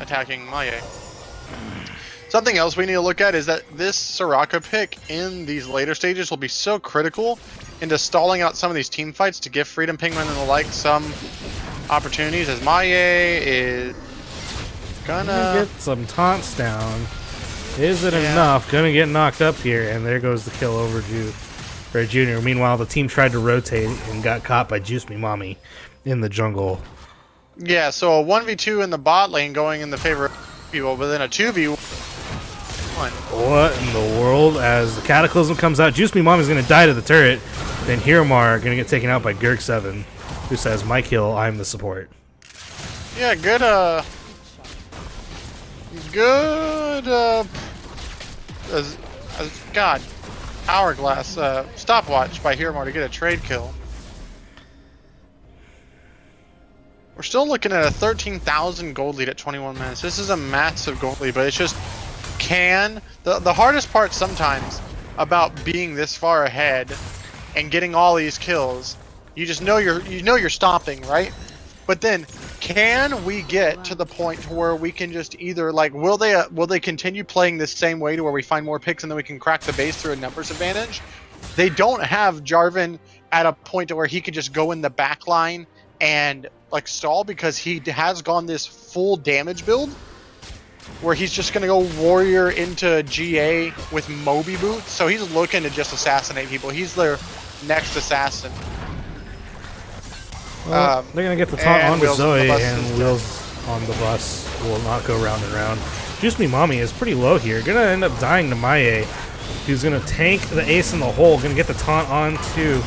attacking Maie. Something else we need to look at is that this Soraka pick in these later stages will be so critical into stalling out some of these team fights to give Freedom Penguin and the like some opportunities, as Maie is gonna get some taunts down. Is it enough? Gonna get knocked up here, and there goes the kill over Bear Jr. Meanwhile, the team tried to rotate and got caught by Juice Me Mommy in the jungle. Yeah, so a 1v2 in the bot lane going in the favor of people, but then a 2v1. What in the world? As the Cataclysm comes out, Juice Me Mommy's gonna die to the turret. Then Hiromar gonna get taken out by Gurg7, who says, "My kill, I'm the support." Yeah, good, God, hourglass, stopwatch by Hiromar to get a trade kill. We're still looking at a 13,000 gold lead at 21 minutes. This is a massive gold lead, but it's just the hardest part sometimes about being this far ahead and getting all these kills. You just know you're stopping, right? But then, can we get to the point to where we can just either like will they continue playing this same way to where we find more picks and then we can crack the base through a numbers advantage? They don't have Jarvan at a point to where he could just go in the back line and like stall, because he has gone this full damage build where he's just gonna go warrior into GA with Moby boots. So he's looking to just assassinate people. He's their next assassin. Well, they're gonna get the taunt onto Zoe, and is Wheels on the bus will not go round and round. Juice Me Mommy is pretty low here. Gonna end up dying to Maie, who's gonna tank the ace in the hole. Gonna get the taunt onto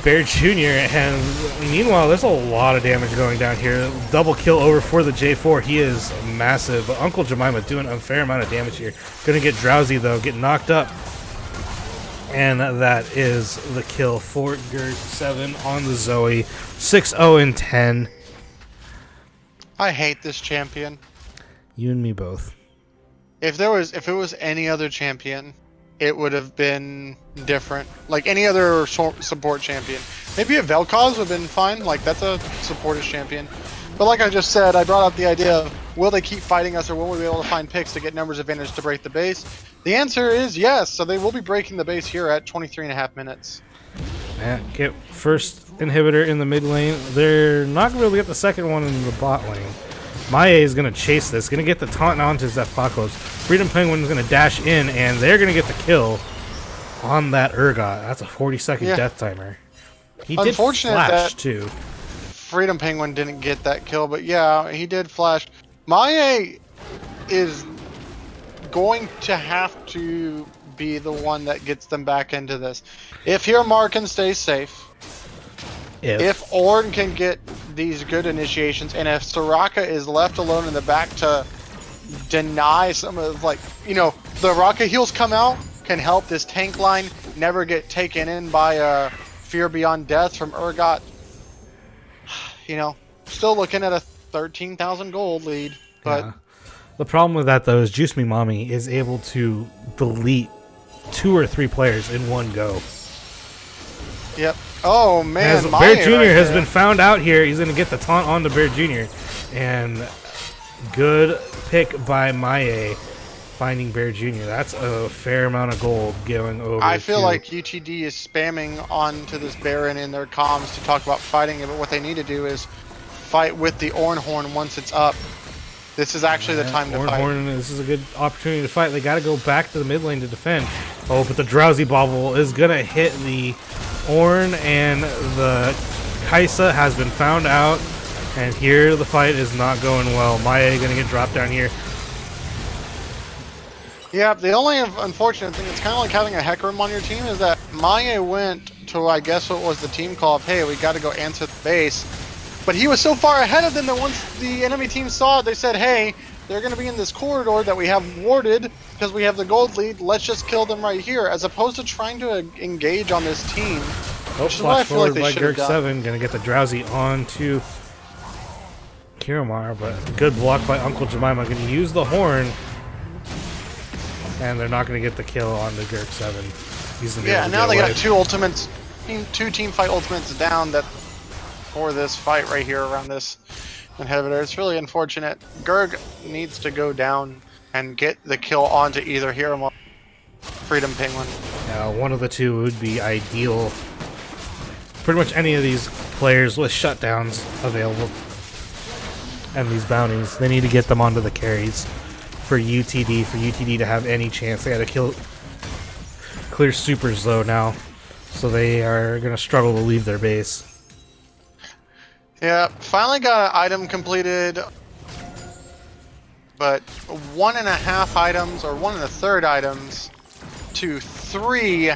Bear Jr. And meanwhile, there's a lot of damage going down here. Double kill over for the J4. He is massive. But Uncle Jemima doing a fair amount of damage here. Gonna get drowsy though, get knocked up. And that is the kill for Gurg7 on the Zoe. 6-0-10. I hate this champion. You and me both. If it was any other champion, it would have been different. Like any other support champion. Maybe a Vel'Koz would have been fine. Like that's a supportish champion. But like I just said, I brought up the idea of will they keep fighting us or will we be able to find picks to get numbers advantage to break the base? The answer is yes. So they will be breaking the base here at 23.5 minutes. Yeah, get first inhibitor in the mid lane. They're not going to be able to get the second one in the bot lane. Maie is going to chase this. Going to get the taunt onto Zephyros. Freedom Penguin is going to dash in, and they're going to get the kill on that Urgot. That's a 40-second death timer. He did flash, too. Freedom Penguin didn't get that kill, but yeah, he did flash. Maie is going to have to be the one that gets them back into this. If Hirmar can stay safe, if Ornn can get these good initiations, and if Soraka is left alone in the back to deny some of, like, you know, the Raka heals come out, can help this tank line never get taken in by a Fear Beyond Death from Urgot. You know, still looking at a 13,000 gold lead, but yeah. The problem with that though is Juice Me Mommy is able to delete 2 or 3 players in one go. Yep. Oh man, as Bear Jr. has been found out here. He's going to get the taunt onto Bear Jr. And good pick by Maie, finding Bear Jr. That's a fair amount of gold going over. I feel like UTD is spamming onto this Baron in their comms to talk about fighting it, but what they need to do is fight with the Ornn Horn once it's up. This is actually the time to fight. Horn, this is a good opportunity to fight. They got to go back to the mid lane to defend. Oh, but the Drowsy Bobble is going to hit the Ornn, and the Kaisa has been found out. And here the fight is not going well. Maie going to get dropped down here. Yeah, the only unfortunate thing, it's kind of like having a Hecarim on your team, is that Maie went to, I guess what was the team call of, hey, we got to go answer the base. But he was so far ahead of them that once the enemy team saw it, they said, hey, they're going to be in this corridor that we have warded because we have the gold lead. Let's just kill them right here, as opposed to trying to engage on this team. Oh, flash forward by Gurg7. Going to get the Drowsy onto Hirmar, but good block by Uncle Jemima. Going to use the horn, and they're not going to get the kill on the Gurg7. Yeah, now they got 2 ultimates, 2 team fight ultimates down that for this fight right here around this inhibitor. It's really unfortunate. Gurg needs to go down and get the kill onto either Hirmar or Freedom Penguin. Yeah, one of the two would be ideal. Pretty much any of these players with shutdowns available and these bounties, they need to get them onto the carries for UTD to have any chance. They had to clear supers though now, so they are going to struggle to leave their base. Yeah, finally got an item completed, but 1.5 items or 1 1/3 items to 3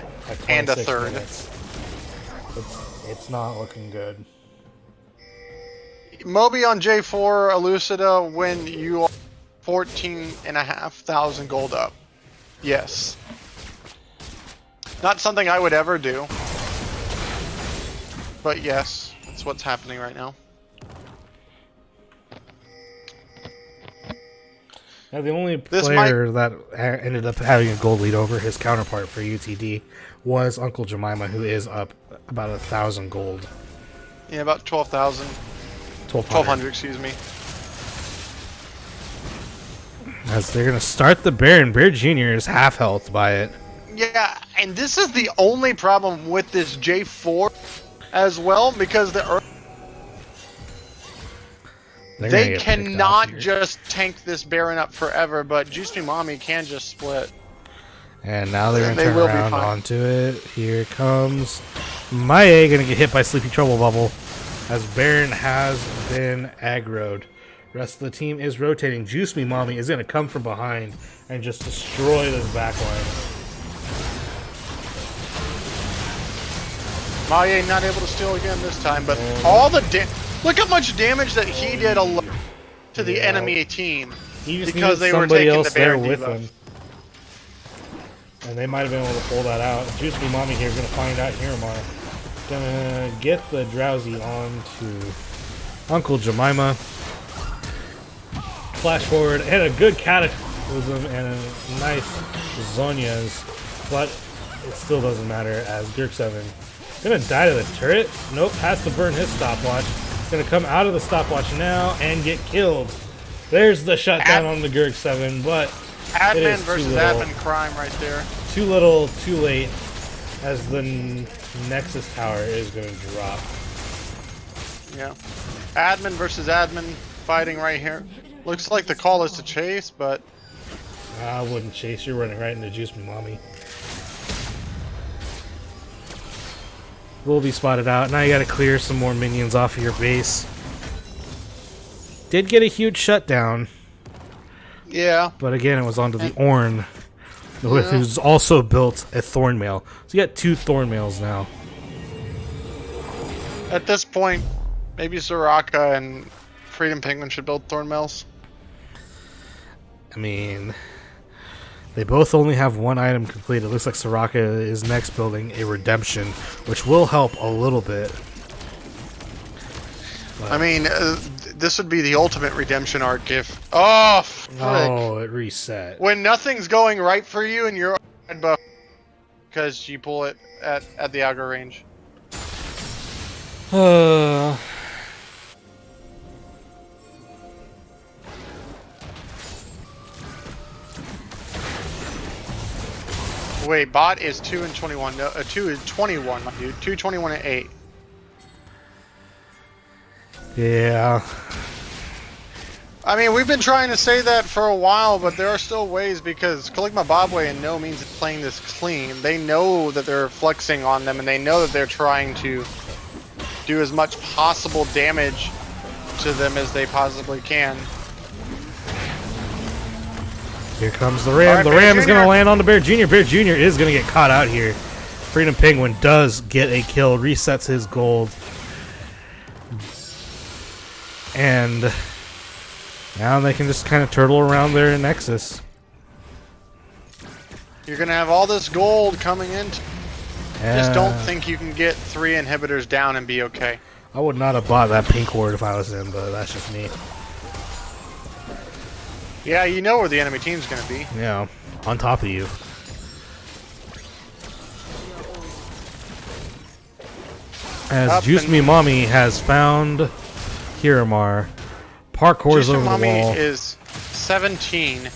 and a third. It's not looking good. Moby on J4 Elucida when you are 14,500 gold up. Yes. Not something I would ever do, but yes. That's what's happening right now. Now, the only player that ended up having a gold lead over his counterpart for UTD was Uncle Jemima, who is up about 1,000 gold. Yeah, about 12,000. 1,200, excuse me. As they're going to start the Bear, and Bear Jr. is half health by it. Yeah, and this is the only problem with this J4 as well, because they cannot just tank this Baron up forever, but Juice Me Mommy can just split. And now they're going to turn around onto it. Here comes Maya, going to get hit by Sleepy Trouble Bubble, as Baron has been aggroed. Rest of the team is rotating. Juice Me Mommy is going to come from behind and just destroy this backline. Maya not able to steal again this time, but all the look how much damage that he did to the enemy team because they were taking the Baron with him. And they might have been able to pull that out. Juice Me Mommy here is going to find out Hiramar. Gonna get the Drowsy on to Uncle Jemima. Flash forward and a good Cataclysm and a nice Zonia's, but it still doesn't matter as Dirk7 gonna die to the turret. Nope, has to burn his stopwatch. Gonna come out of the stopwatch now and get killed. There's the shutdown on the Dirk7, but admin versus admin crime right there. Too little, too late, as the Nexus tower is gonna drop. Yeah, admin versus admin fighting right here. Looks like the call is to chase, but I wouldn't chase. You're running right into Juice Me Mommy. Will be spotted out. Now you got to clear some more minions off of your base. Did get a huge shutdown. Yeah. But again, it was onto the Ornn, who's also built a Thornmail. So you got 2 Thornmails now. At this point, maybe Soraka and Freedom Penguin should build Thornmails. I mean, they both only have 1 item complete. It looks like Soraka is next building a Redemption, which will help a little bit. But, I mean, this would be the ultimate Redemption arc if... Oh, frick. Oh, it reset. When nothing's going right for you and you're buff because you pull it at the aggro range. Wait, bot is 2 and 21. No, 2 is 21, my dude. 2, 21, and 8. Yeah. I mean, we've been trying to say that for a while, but there are still ways because Caligma Bobway in no means is playing this clean. They know that they're flexing on them, and they know that they're trying to do as much possible damage to them as they possibly can. Here comes the Ram. Right, the Ram is going to land on the Bear Jr. Bear Jr. is going to get caught out here. Freedom Penguin does get a kill, resets his gold. And now they can just kind of turtle around their Nexus. You're going to have all this gold coming in. Just don't think you can get 3 inhibitors down and be okay. I would not have bought that pink ward if I was him, but that's just me. Yeah, you know where the enemy team's going to be. Yeah, on top of you. As Juice Me Mommy has found Hiramar. Parkour's over the wall. Juice Me Mommy is 17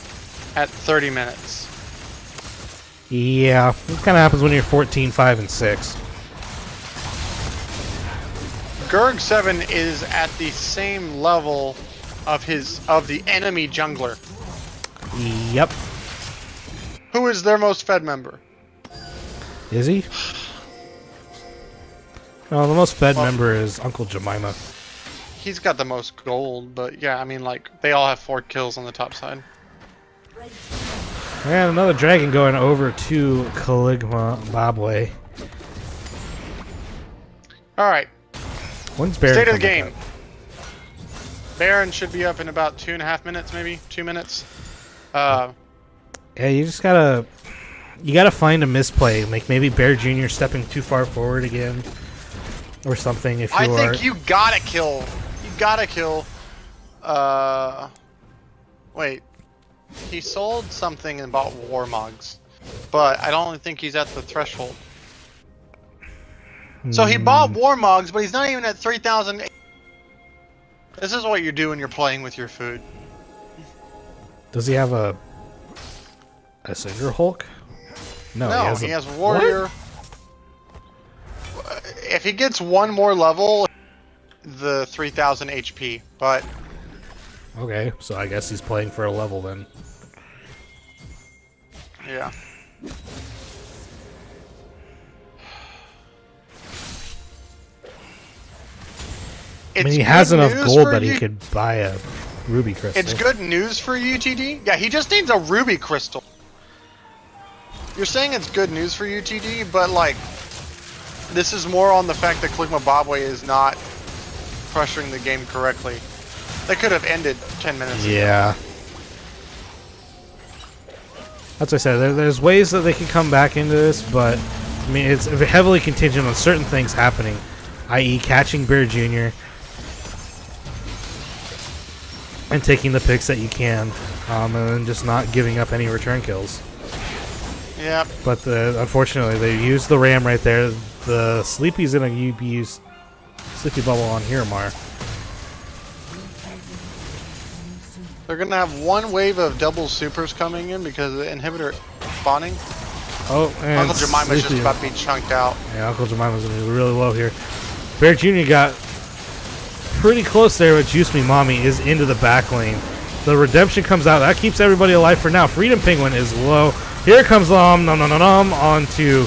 at 30 minutes. Yeah, it kind of happens when you're 14, 5, and 6. Gerg7 is at the same level of the enemy jungler. Yep. Who is their most fed member? Is he? No, the most fed member is Uncle Jemima. He's got the most gold, but yeah, I mean, like, they all have 4 kills on the top side. And another dragon going over to Caligma Bobway. Alright. When's Baron State of the game. Up? Baron should be up in about 2.5 minutes, maybe 2 minutes. Yeah, you just gotta find a misplay, like maybe Bear Jr. stepping too far forward again. or something. If I you are, think you gotta kill. You gotta kill. Wait. He sold something and bought Warmogs, but I don't think he's at the threshold. So he bought Warmogs, but he's not even at 3,000. This is what you do when you're playing with your food. does he have a Cinder Hulk? No, he has Warrior. What? If he gets one more level, the 3,000 HP, but... Okay, so I guess he's playing for a level then. Yeah. I mean, he has enough gold that he could buy a ruby crystal. It's good news for UTD. Yeah, he just needs a ruby crystal. You're saying it's good news for UTD, but like, this is more on the fact that Klikmababwe is not pressuring the game correctly. They could have ended 10 minutes ago. Yeah. That's what I said. There's ways that they can come back into this, but I mean, it's heavily contingent on certain things happening, i.e., catching Bear Jr. and taking the picks that you can, and then just not giving up any return kills. Yep. But unfortunately, they used the ram right there. The Sleepy's gonna use Sleepy Bubble on Hiramar. They're gonna have one wave of double supers coming in because of the inhibitor spawning. Oh, and Uncle Jemima's just about to be chunked out. Yeah, Uncle Jemima's gonna be really low here. Bear Jr. got pretty close there, but Juice Me Mommy is into the back lane. The redemption comes out. That keeps everybody alive for now. Freedom Penguin is low. Here comes onto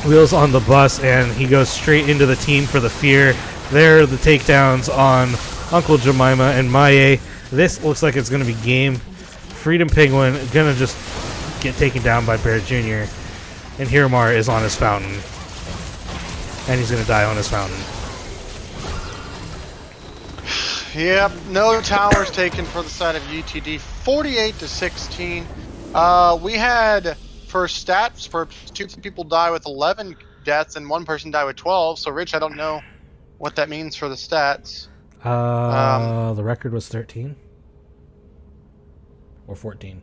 Wheels on the bus, and he goes straight into the team for the fear. There are the takedowns on Uncle Jemima and Maye. This looks like it's going to be game. Freedom Penguin going to just get taken down by Bear Jr. And Hiramar is on his fountain. And he's going to die on his fountain. Yep, no towers taken for the side of UTD. 48-16. We had, for stats purposes, 2 people die with 11 deaths and 1 person died with 12. So, Rich, I don't know what that means for the stats. The record was 13 or 14.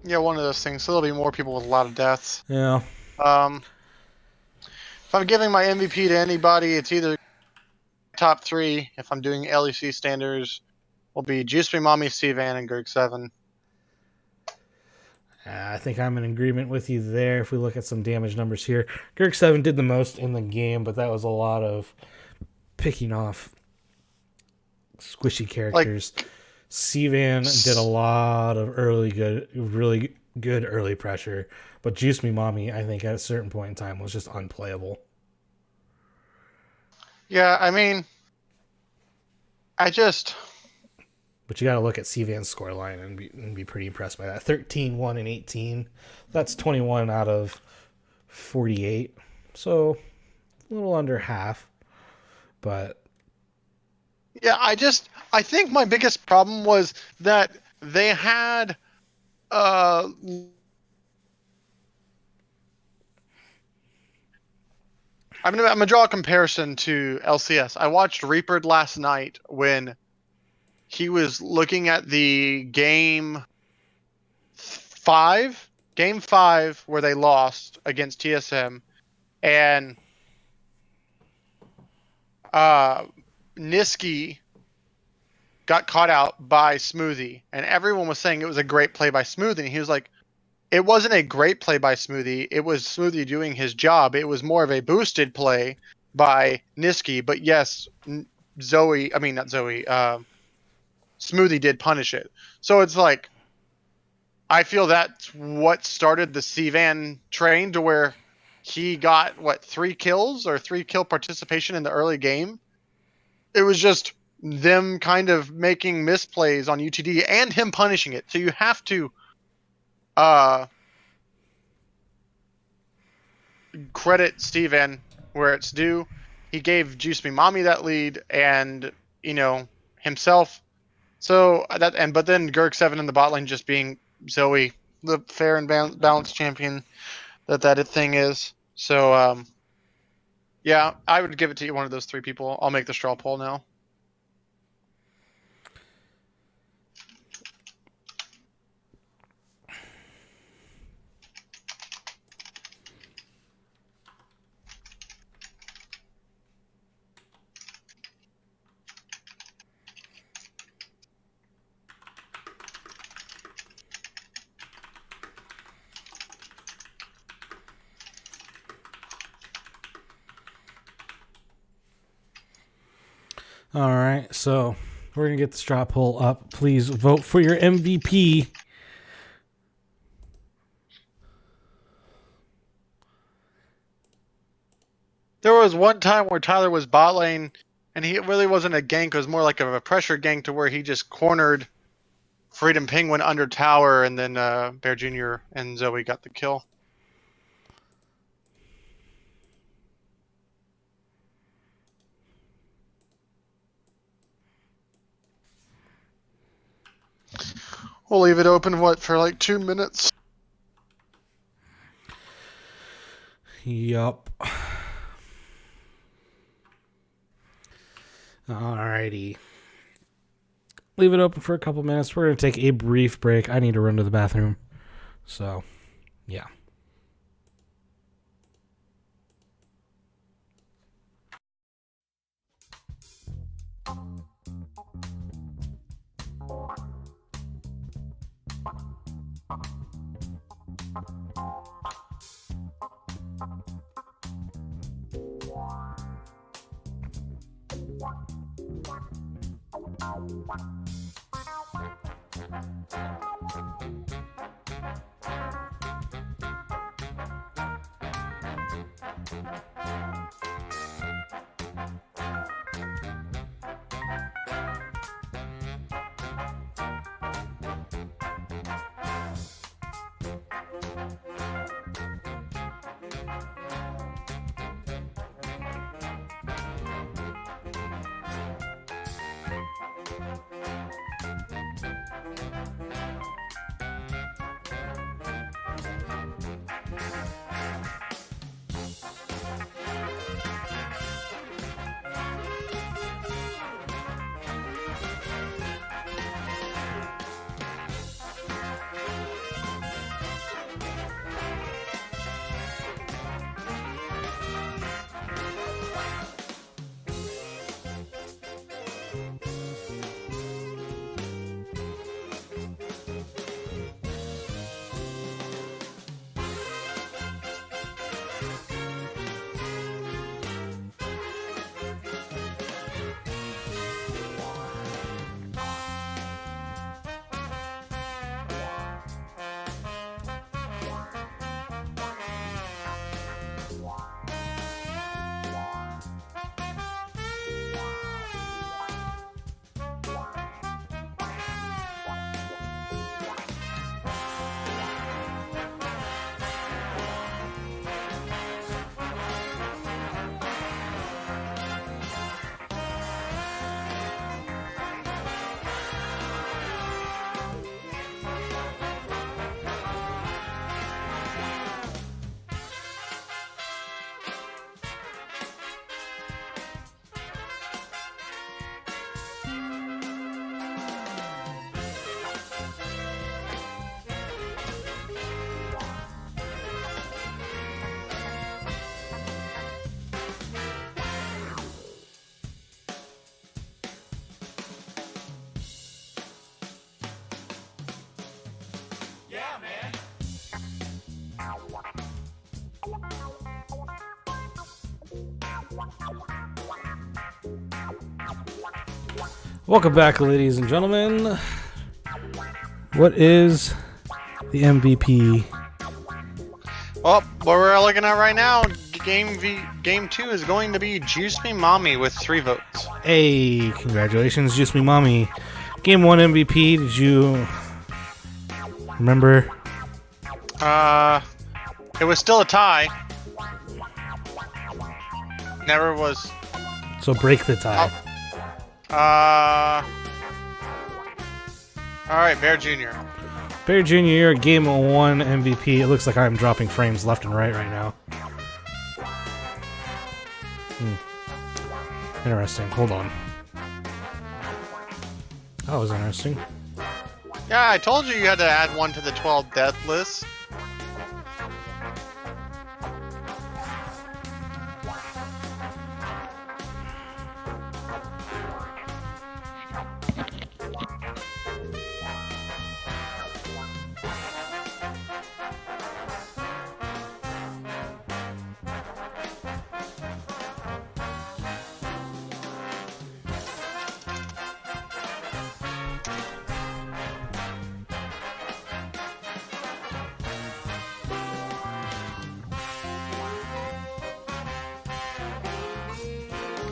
Yeah, one of those things. So there'll be more people with a lot of deaths. Yeah. If I'm giving my MVP to anybody, it's either top 3. If I'm doing LEC standards, will be Juice Me Mommy, C-Van, and Gerg7. I think I'm in agreement with you there. If we look at some damage numbers here, Gerg7 did the most in the game, but that was a lot of picking off squishy characters. Like, C-Van did a lot of really good early pressure, but Juice Me Mommy, I think at a certain point in time, was just unplayable. Yeah, I mean, But you got to look at C-Van's scoreline and be pretty impressed by that. 13, 1, and 18. That's 21 out of 48. So a little under half. But yeah, I think my biggest problem was that they had I'm gonna draw a comparison to LCS. I watched Reapered last night when he was looking at the game 5 where they lost against TSM, and Niski got caught out by Smoothie, and everyone was saying it was a great play by Smoothie, and he was like, it wasn't a great play by Smoothie, it was Smoothie doing his job. It was more of a boosted play by Niski, but yes, Smoothie did punish it. So it's like, I feel that's what started the C-Van train to where he got, 3 kills or 3 kill participation in the early game. It was just them kind of making misplays on UTD and him punishing it. So you have to credit Steven where it's due. He gave Juice Me Mommy that lead and, himself. So but then Gerg7 in the bot lane just being Zoe, the fair and balanced champion that thing is. So Yeah, I would give it to one of those 3 people. I'll make the straw poll now. All right, so we're going to get the straw poll up. Please vote for your MVP. There was one time where Tyler was bot lane, and it really wasn't a gank. It was more like a pressure gank to where he just cornered Freedom Penguin under tower, and then Bear Jr. and Zoe got the kill. We'll leave it open, for like 2 minutes? Yup. Alrighty. Leave it open for a couple minutes. We're going to take a brief break. I need to run to the bathroom. So, yeah. Welcome back, ladies and gentlemen. What is the MVP? Well, what we're looking at right now, Game 2 is going to be Juice Me Mommy with 3 votes. Hey, congratulations, Juice Me Mommy. Game 1 MVP, did you remember? It was still a tie. Never was. So break the tie. Alright, Bear Jr. Bear Jr., you're Game 1 MVP. It looks like I'm dropping frames left and right now. Interesting. Hold on. That was interesting. Yeah, I told you had to add one to the 12 death list.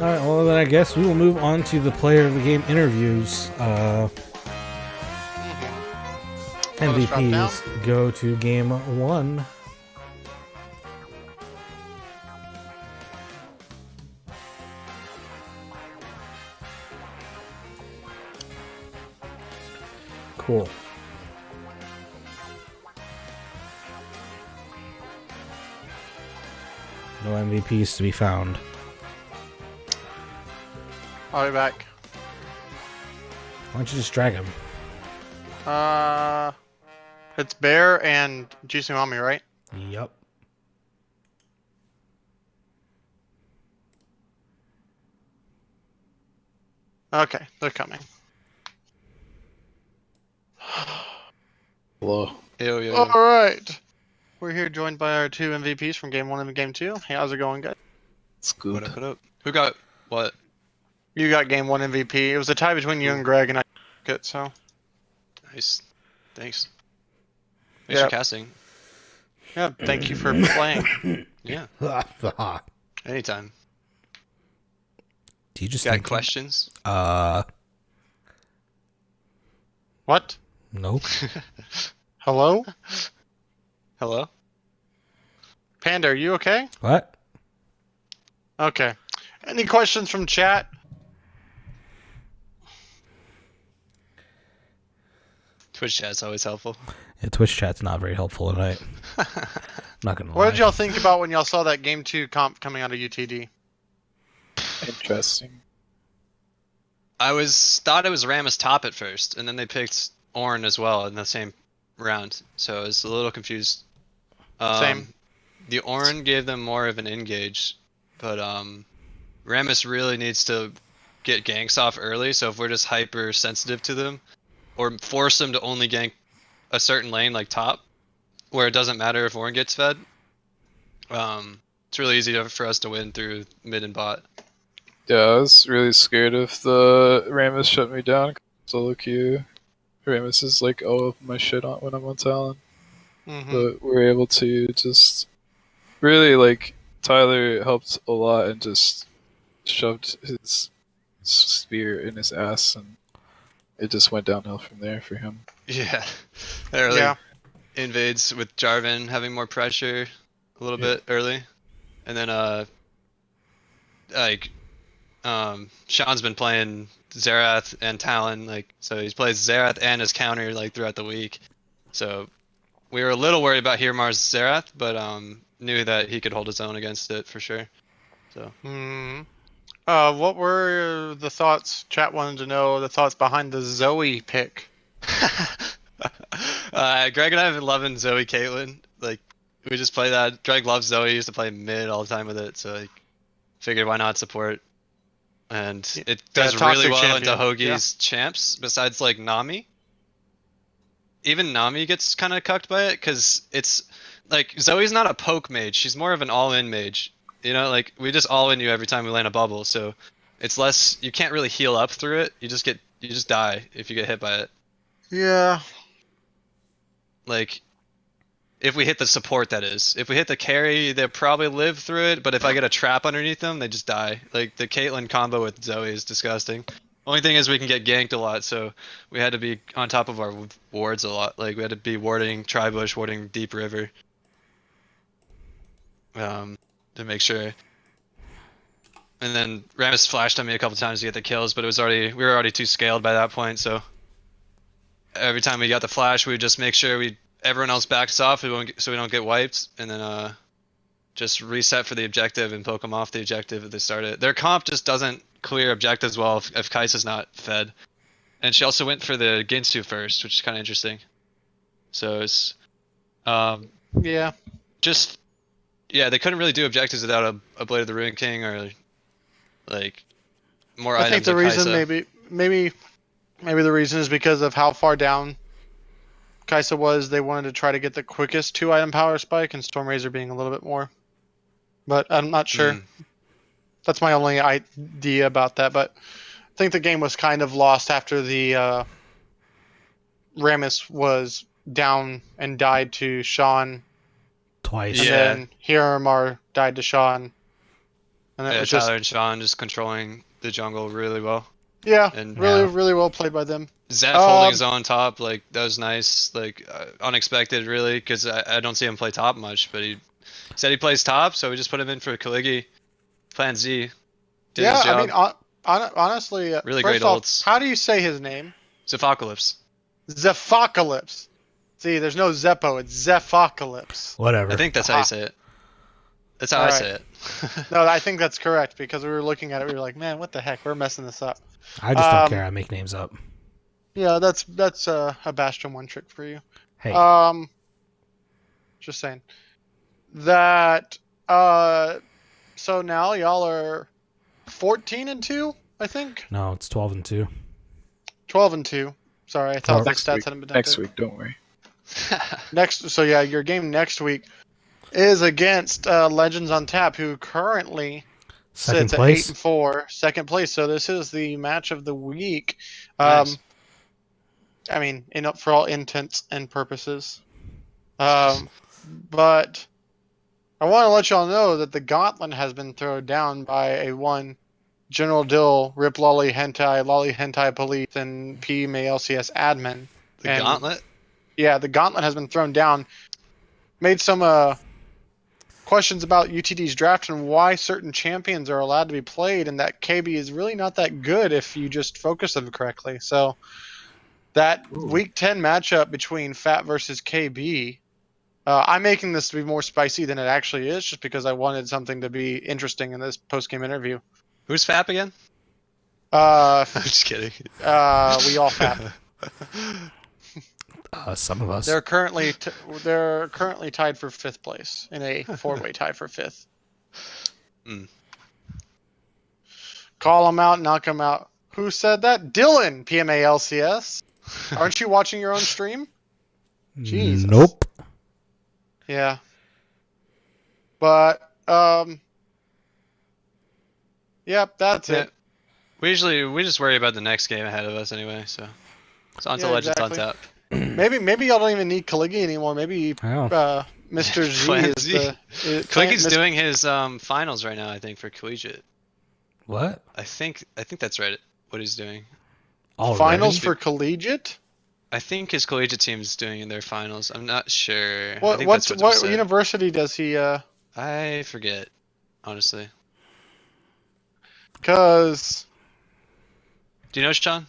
Alright, well then I guess we will move on to the player of the game interviews. MVPs go to game 1. Cool. No MVPs to be found. I'll be back. Why don't you just drag him? It's Bear and Jisumami, right? Yep. Okay, they're coming. Hello. All right. We're here joined by our 2 MVPs from Game 1 and Game 2. Hey, how's it going, guys? It's good. What up? Who got what? You got Game 1 MVP. It was a tie between you and Greg, and I took it, so. Nice. Thanks. Thanks for casting. Yeah, thank you for playing. Yeah. Do Anytime. you just Got think questions? What? Nope. Hello? Hello? Panda, are you okay? What? Okay. Any questions from chat? Twitch chat's always helpful. Yeah, Twitch chat's not very helpful tonight. Not gonna lie. What did y'all think about when y'all saw that Game 2 comp coming out of UTD? Interesting. I thought it was Rammus top at first, and then they picked Ornn as well in the same round, so I was a little confused. Same. The Ornn gave them more of an engage, but Rammus really needs to get ganks off early, so if we're just hyper sensitive to them, or force them to only gank a certain lane like top, where it doesn't matter if Ornn gets fed, it's really easy for us to win through mid and bot. Yeah, I was really scared if the Rammus shut me down. Solo queue. Rammus is like all of my shit on when I'm on Talon. But we're able to just really like Tyler helped a lot and just shoved his spear in his ass and it just went downhill from there for him. Yeah, early invades with Jarvan having more pressure a little bit early, and then Sean's been playing Xerath and Talon, so he's plays Xerath and his counter throughout the week. So we were a little worried about Hirmar's Xerath, but knew that he could hold his own against it for sure. So. What were the thoughts? Chat wanted to know the thoughts behind the Zoe pick. Greg and I have been loving Zoe Caitlyn. We just play that. Greg loves Zoe. He used to play mid all the time with it, so figured why not support. And it does really well into Hoagie's champs, besides Nami. Even Nami gets kind of cucked by it, because it's Zoe's not a poke mage, she's more of an all-in mage. You know, we just all-in you every time we land a bubble, so it's less, you can't really heal up through it, you just die if you get hit by it. Yeah. If we hit the support, that is. If we hit the carry, they'll probably live through it, but if I get a trap underneath them, they just die. The Caitlyn combo with Zoe is disgusting. Only thing is we can get ganked a lot, so we had to be on top of our wards a lot. We had to be warding Tribush, warding Deep River. To make sure. And then Rammus flashed on me a couple times to get the kills, but we were already too scaled by that point, so every time we got the flash, we would just make sure everyone else backs off so we don't get wiped, and then just reset for the objective and poke them off the objective if they start it. Their comp just doesn't clear objectives well if Kai'Sa's not fed. And she also went for the Ginsu first, which is kind of interesting. So it's, yeah, they couldn't really do objectives without a Blade of the Ruin King or like more items. I think the like reason Kai'Sa. maybe the reason is because of how far down Kai'Sa was. They wanted to try to get the quickest 2-item power spike, and Stormrazor being a little bit more. But I'm not sure. That's my only idea about that. But I think the game was kind of lost after the Rammus was down and died to Sean twice. And then Hiramar died to Sean. And it was Tyler and Sean just controlling the jungle really well. Yeah, and really well played by them. Zeph holding his own top, like, that was nice. Like, unexpected, really, because I don't see him play top much, but he said he plays top, so we just put him in for Kaligi. Plan Z. Did his job. I mean, honestly, really great ults. How do you say his name? Zephocalypse. Zephocalypse. See, there's no Zeppo, it's Zephocalypse. Whatever. I think that's how you say it. That's how I say it. No, I think that's correct, because we were looking at it, we were like, man, what the heck, we're messing this up. I just don't care, I make names up. Yeah, that's a Bastion 1 trick for you. Hey. Just saying. That, so now y'all are 14-2, I think? No, it's 12-2. 12-2. Sorry, I thought the stats hadn't been next week, don't worry. So yeah, your game next week is against Legends on Tap, who currently sits at 8-4, second place. So this is the match of the week. Nice. I mean, for all intents and purposes. But I want to let y'all know that the gauntlet has been thrown down by a one General Dill, Rip Lolly Hentai Police, and P May LCS admin. The gauntlet? Yeah, the gauntlet has been thrown down. Made some questions about UTD's draft and why certain champions are allowed to be played, and that KB is really not that good if you just focus them correctly. So that Week 10 matchup between Fat versus KB, I'm making this to be more spicy than it actually is, just because I wanted something to be interesting in this post-game interview. Who's Fap again? I'm just kidding. We all Fap. Some of us. They're currently tied for 5th place in a 4-way tie for 5th. Call them out, knock them out. Who said that? Dylan, PMA LCS. Aren't you watching your own stream? Jesus. Nope. Yeah. But yep, that's it. We just worry about the next game ahead of us anyway, so it's on to Legends on Tap. Maybe y'all don't even need Kaligi anymore. Maybe Mr. Z is the... Kaligi's doing his finals right now, I think, for Collegiate. What? I think that's right, what he's doing. Finals for Collegiate? I think his Collegiate team's doing their finals. I'm not sure. What university does he... I forget, honestly. Because... Do you know, Sean?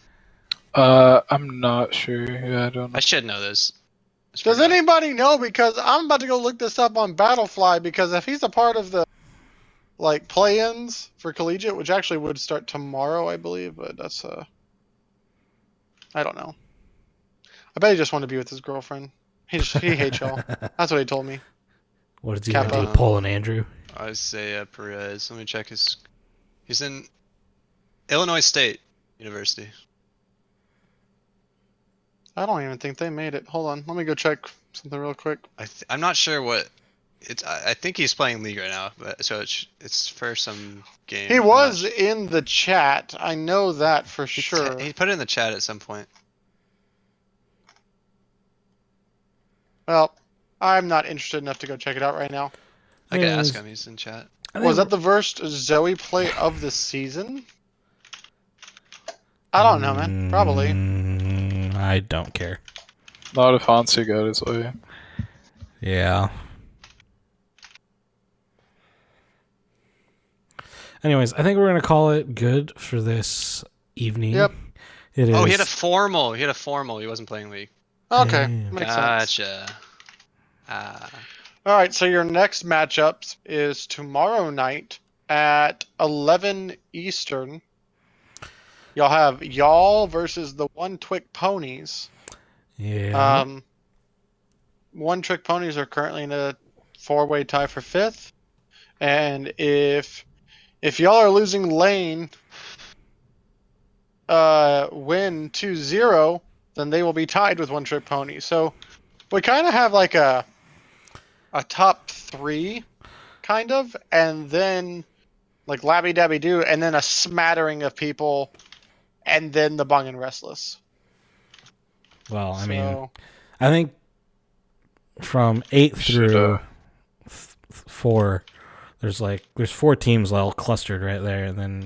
I'm not sure. Yeah, I don't know. I should know this. Does anybody know? Because I'm about to go look this up on Battlefly, because if he's a part of the play-ins for Collegiate, which actually would start tomorrow, I believe, but that's I don't know. I bet he just wanted to be with his girlfriend. He hates y'all. That's what he told me. What is he going to do? Paul and Andrew? Isaiah Perez. Let me check his... He's in Illinois State University. I don't even think they made it. Hold on. Let me go check something real quick. I'm not sure what... I think he's playing League right now, so it's for some game. He was in the chat. I know that for sure. He put it in the chat at some point. Well, I'm not interested enough to go check it out right now. I can ask him. He's in chat. Was that the first Zoe play of the season? I don't know, man. Probably. I don't care. Not if Hansi got his way. Yeah. Anyways, I think we're going to call it good for this evening. Yep. It is. Oh, he had a formal. He wasn't playing League. Okay. Damn. Makes sense. Gotcha. All right, so your next matchup is tomorrow night at 11 Eastern. Y'all have y'all versus the One Trick Ponies. Yeah. One Trick Ponies are currently in a 4-way tie for 5th. And if y'all are losing lane win 2-0, then they will be tied with One Trick Pony. So we kind of have like a top 3 kind of, and then like Labby Dabby Do, and then a smattering of people, and then the Bung and Restless. Well, I mean, I think from 8 through 4, there's 4 teams all clustered right there, and then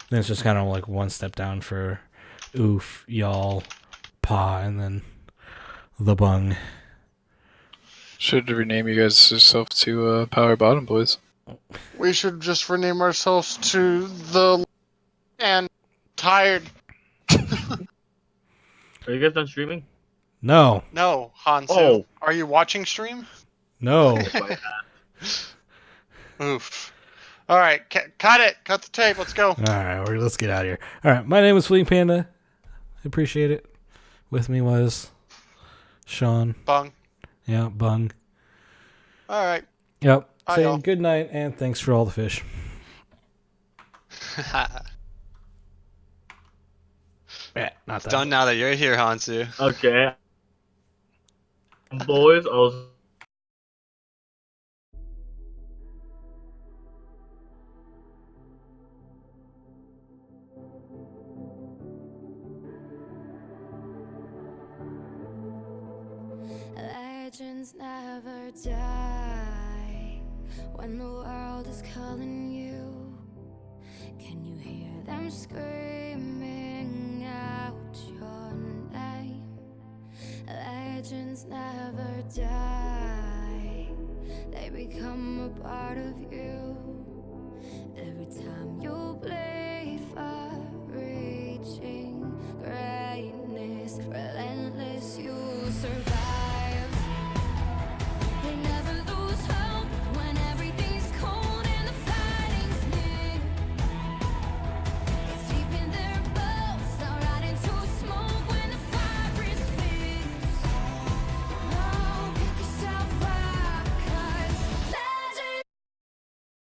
then it's just kind of like one step down for Oof, y'all, Pa, and then the Bung. Should rename you guys yourself to Power Bottom Boys. We should just rename ourselves to the and tired. Are you guys done streaming? No. No, Hansu. Oh. Are you watching stream? No. Oof. All right, cut it. Cut the tape. Let's go. All right, let's get out of here. All right, my name is Fleeting Panda. I appreciate it. With me was Sean. Bung. Yeah, Bung. All right. Yep. Bye, Saying y'all. good night and thanks for all the fish. Yeah, not that. Done now that you're here, Hansu. Okay. Boys, I was... Legends never die when the world is calling you. Can you hear them screaming out your name? Legends never die, they become a part of you. Every time you blink